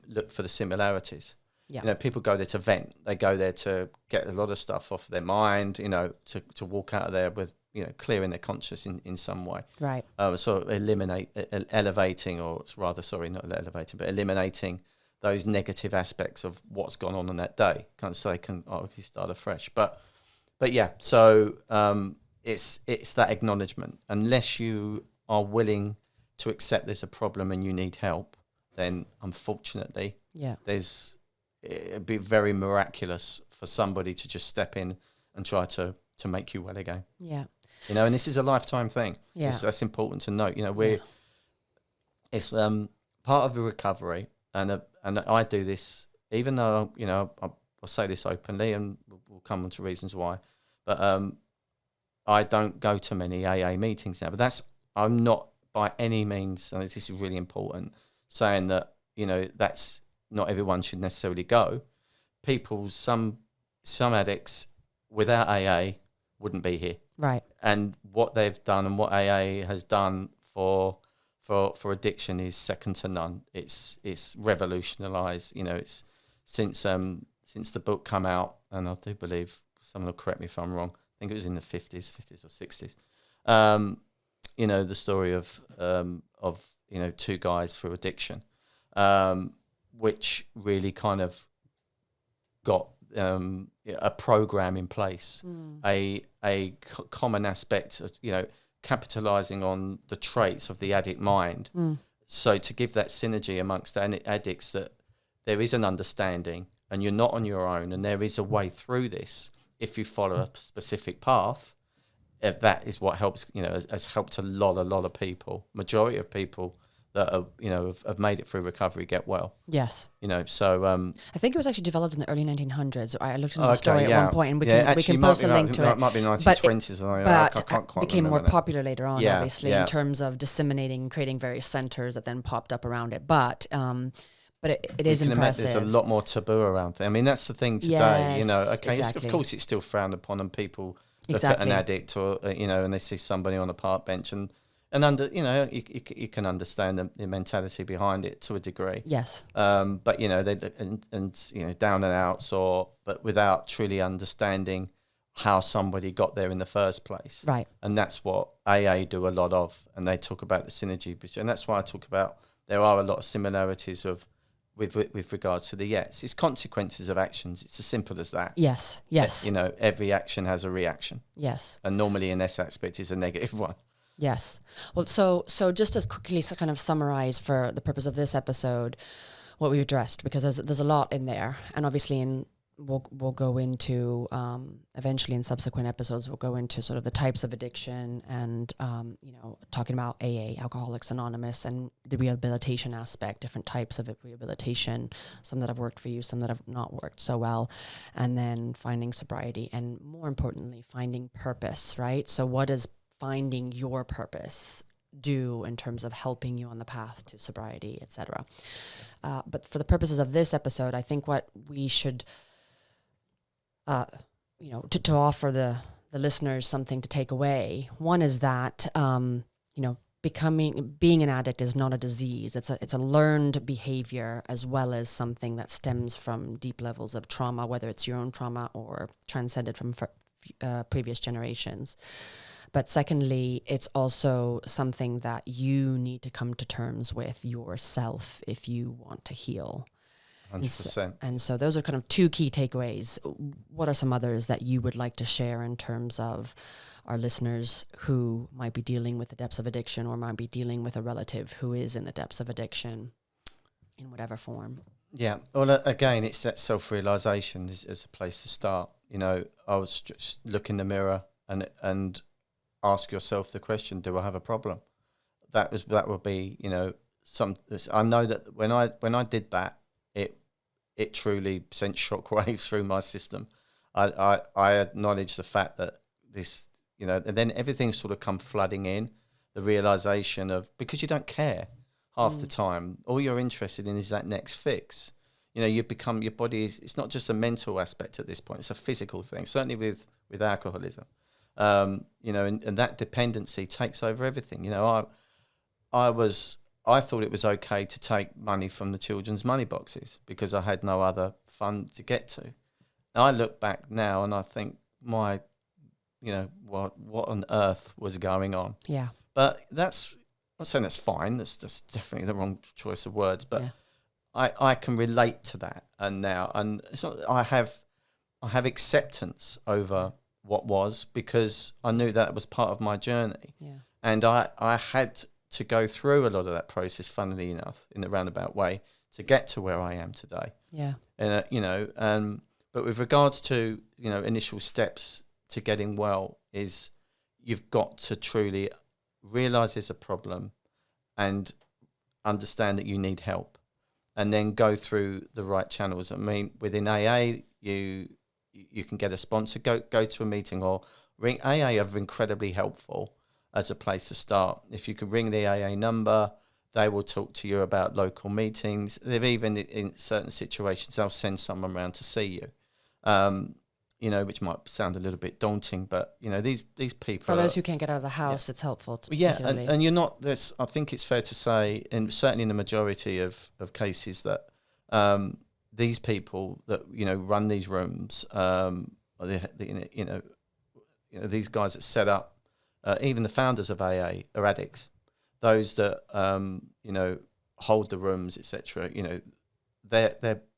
look for the similarities. Yeah. People go there to vent. They go there to get a lot of stuff off their mind. To walk out of there with clearing their conscience in some way. Right. Sort of elevating, or rather, sorry, not elevating, but eliminating those negative aspects of what's gone on that day, so they can start afresh. But yeah, so it's that acknowledgement. Unless you are willing to accept there's a problem and you need help, then unfortunately, it'd be very miraculous for somebody to just step in and try to make you well again. Yeah. And this is a lifetime thing. Yeah. That's important to note. It's part of the recovery. And I do this, even though, I'll say this openly, and we'll come on to reasons why, but I don't go to many AA meetings now. But I'm not by any means, and this is really important, saying that, that's not everyone should necessarily go. Some addicts without AA, wouldn't be here. Right. And what they've done and what AA has done for addiction is second to none. It's revolutionised. It's since the book come out, and I do believe someone will correct me if I'm wrong. I think it was in the 50s or 60s. The story of two guys through addiction, which really kind of got a program in place, a common aspect of, capitalizing on the traits of the addict mind. So to give that synergy amongst addicts, that there is an understanding and you're not on your own, and there is a way through this if you follow a specific path. That is what helps, has helped a lot of people. Majority of people that are, have made it through recovery get well. Yes. So I think it was actually developed in the early 1900s. I looked into the story at one point, and we can post a link to it. It might be 1920s. But I can't quite became more remember popular later on, obviously, in terms of disseminating, creating various centers that then popped up around it. But it is impressive. There's a lot more taboo around it. I mean, that's the thing today. Of course, it's still frowned upon, and people look at an addict or and they see somebody on a park bench and under you can understand the mentality behind it to a degree. Yes. But they down and outs but without truly understanding how somebody got there in the first place. Right. And that's what AA do a lot of, and they talk about the synergy, and that's why I talk about there are a lot of similarities with regards to the it's consequences of actions. It's as simple as that. Yes. Every action has a reaction. Yes. And normally in this aspect is a negative one. Yes. Well, so just as quickly kind of summarize for the purpose of this episode what we've addressed, because there's a lot in there, and obviously we'll go into eventually in subsequent episodes we'll go into sort of the types of addiction and talking about AA, Alcoholics Anonymous, and the rehabilitation aspect, different types of rehabilitation, some that have worked for you, some that have not worked so well, and then finding sobriety, and more importantly finding purpose, right? So what does finding your purpose do in terms of helping you on the path to sobriety, etc. But for the purposes of this episode, I think what we should to offer the listeners something to take away. One is that, being an addict is not a disease. It's a learned behavior, as well as something that stems from deep levels of trauma, whether it's your own trauma or transcended from previous generations. But secondly, it's also something that you need to come to terms with yourself if you want to heal. 100%. And so those are kind of two key takeaways. What are some others that you would like to share in terms of our listeners who might be dealing with the depths of addiction, or might be dealing with a relative who is in the depths of addiction in whatever form? Yeah. Well, again, it's that self-realization is a place to start. I was just look in the mirror and ask yourself the question, do I have a problem? That would be, I know that when I did that, it truly sent shockwaves through my system. I acknowledge the fact that this, and then everything sort of come flooding in, the realization of, because you don't care half the time, all you're interested in is that next fix. You become, your body it's not just a mental aspect at this point, it's a physical thing, certainly with alcoholism. And that dependency takes over everything. I thought it was okay to take money from the children's money boxes because I had no other fund to get to. And I look back now and I think, what on earth was going on? Yeah. But I'm not saying that's fine. That's just definitely the wrong choice of words. But I can relate to that. And it's not, I have acceptance over what was, because I knew that was part of my journey. Yeah. And I had to go through a lot of that process, funnily enough, in a roundabout way, to get to where I am today. Yeah. And but with regards to initial steps to getting well, is you've got to truly realize there's a problem and understand that you need help, and then go through the right channels. I mean, within AA, you can get a sponsor, go to a meeting, or ring. AA are incredibly helpful as a place to start. If you can ring the AA number, they will talk to you about local meetings. They've even, in certain situations, they'll send someone around to see you. which might sound a little bit daunting, but these people, for those who can't get out of the house, it's helpful. And you're not this. I think it's fair to say, and certainly in the majority of cases, that these people that run these rooms, these guys that set up, even the founders of AA are addicts. Those that hold the rooms, etc.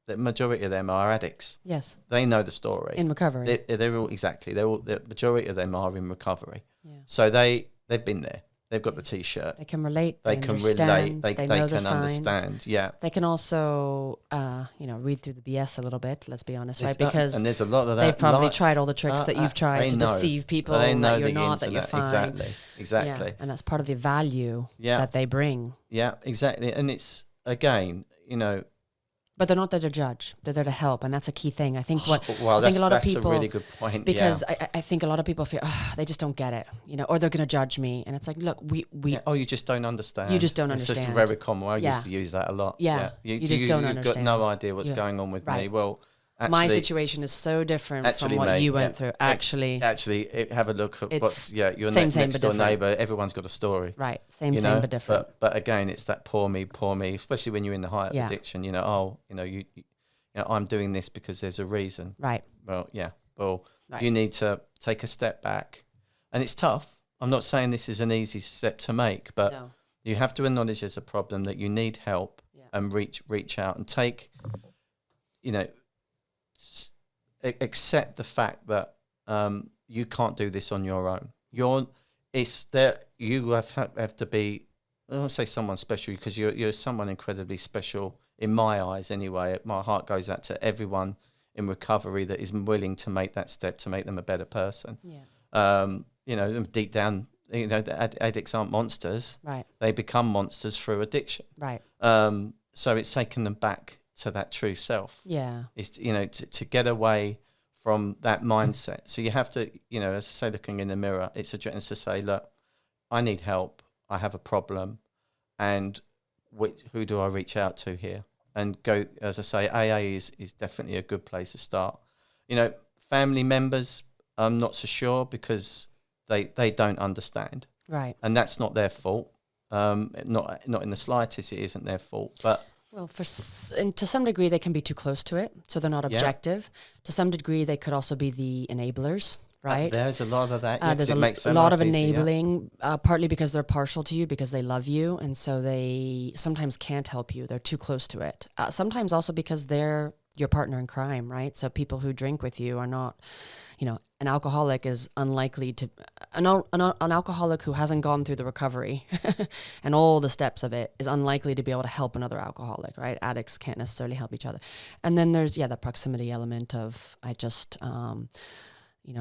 The majority of them are addicts. Yes, they know the story in recovery. They're all exactly. The majority of them are in recovery. Yeah. So they've been there. They've got the T-shirt. They can relate. They can relate. They know can the understand. Yeah. They can also, read through the BS a little bit. Let's be honest, right? Because and there's a lot of that. They've probably tried all the tricks that you've tried to deceive people. They know that you're the not. That you're fine. Exactly. Yeah. And that's part of the value that they bring. Yeah, exactly. And it's again, But they're not there to judge. They're there to help, and that's a key thing. I think a really good point. Because I think a lot of people feel they just don't get it, or they're going to judge me. And it's like, look, we you just don't understand. You just don't understand. It's just very common. I used to use that a lot. Yeah. You just don't understand. You've got no idea what's going on with me. Well, actually, my situation is so different from what you went through. Actually, have a look at your next door neighbour. Everyone's got a story. Right. Same but different. But again, it's that poor me, especially when you're in the height of addiction. I'm doing this because there's a reason. Right. Well, you need to take a step back, and it's tough. I'm not saying this is an easy step to make, but you have to acknowledge there's a problem, that you need help, and reach out and take, accept the fact that you can't do this on your own. You have to be, I don't say someone special, because you're someone incredibly special in my eyes anyway. My heart goes out to everyone in recovery that is willing to make that step to make them a better person. Deep down, the addicts aren't monsters. Right. They become monsters through addiction. Right. So it's taking them back to that true self. Yeah. It's to get away from that mindset. So you have to, as I say, looking in the mirror, it's to say, look, I need help. I have a problem, and who do I reach out to here? And go, as I say, AA is definitely a good place to start. Family members, I'm not so sure, because they don't understand. Right. And that's not their fault. Not in the slightest, it isn't their fault. But well, and to some degree, they can be too close to it, so they're not objective. To some degree, they could also be the enablers, right? There's a lot of that. There's a lot of enabling, partly because they're partial to you, because they love you, and so they sometimes can't help you. They're too close to it. Sometimes also because they're your partner in crime, right? So people who drink with you are not, an alcoholic is unlikely to, an alcoholic who hasn't gone through the recovery and all the steps of it is unlikely to be able to help another alcoholic, right? Addicts can't necessarily help each other. And then there's, the proximity element of,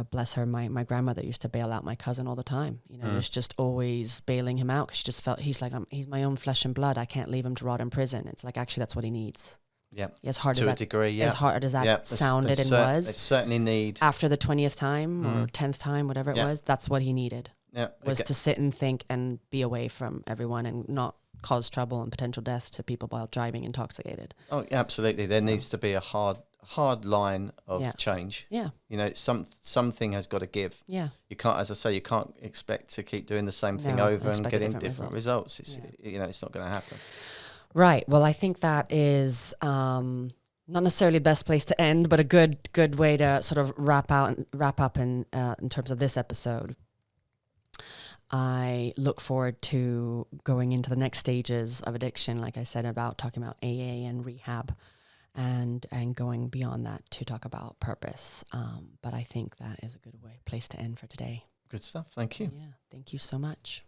bless her, my grandmother used to bail out my cousin all the time. Was just always bailing him out, because she just felt he's my own flesh and blood. I can't leave him to rot in prison. It's like, actually, that's what he needs. Yeah, as hard to as a that, degree. As hard as that sounded and was. They certainly need, after the 20th time or 10th time, whatever it was. That's what he needed. Yeah, was to sit and think and be away from everyone and not cause trouble and potential death to people while driving intoxicated. Oh, yeah, absolutely. There needs to be a hard line of change. Yeah. Something has got to give. Yeah. You can't, as I say, you can't expect to keep doing the same thing over and getting different results. It's it's not going to happen. Right. Well, I think that is not necessarily the best place to end, but a good way to sort of wrap up in terms of this episode. I look forward to going into the next stages of addiction, like I said, about talking about AA and rehab, and going beyond that to talk about purpose. But I think that is a good place to end for today. Good stuff. Thank you. Yeah. Thank you so much.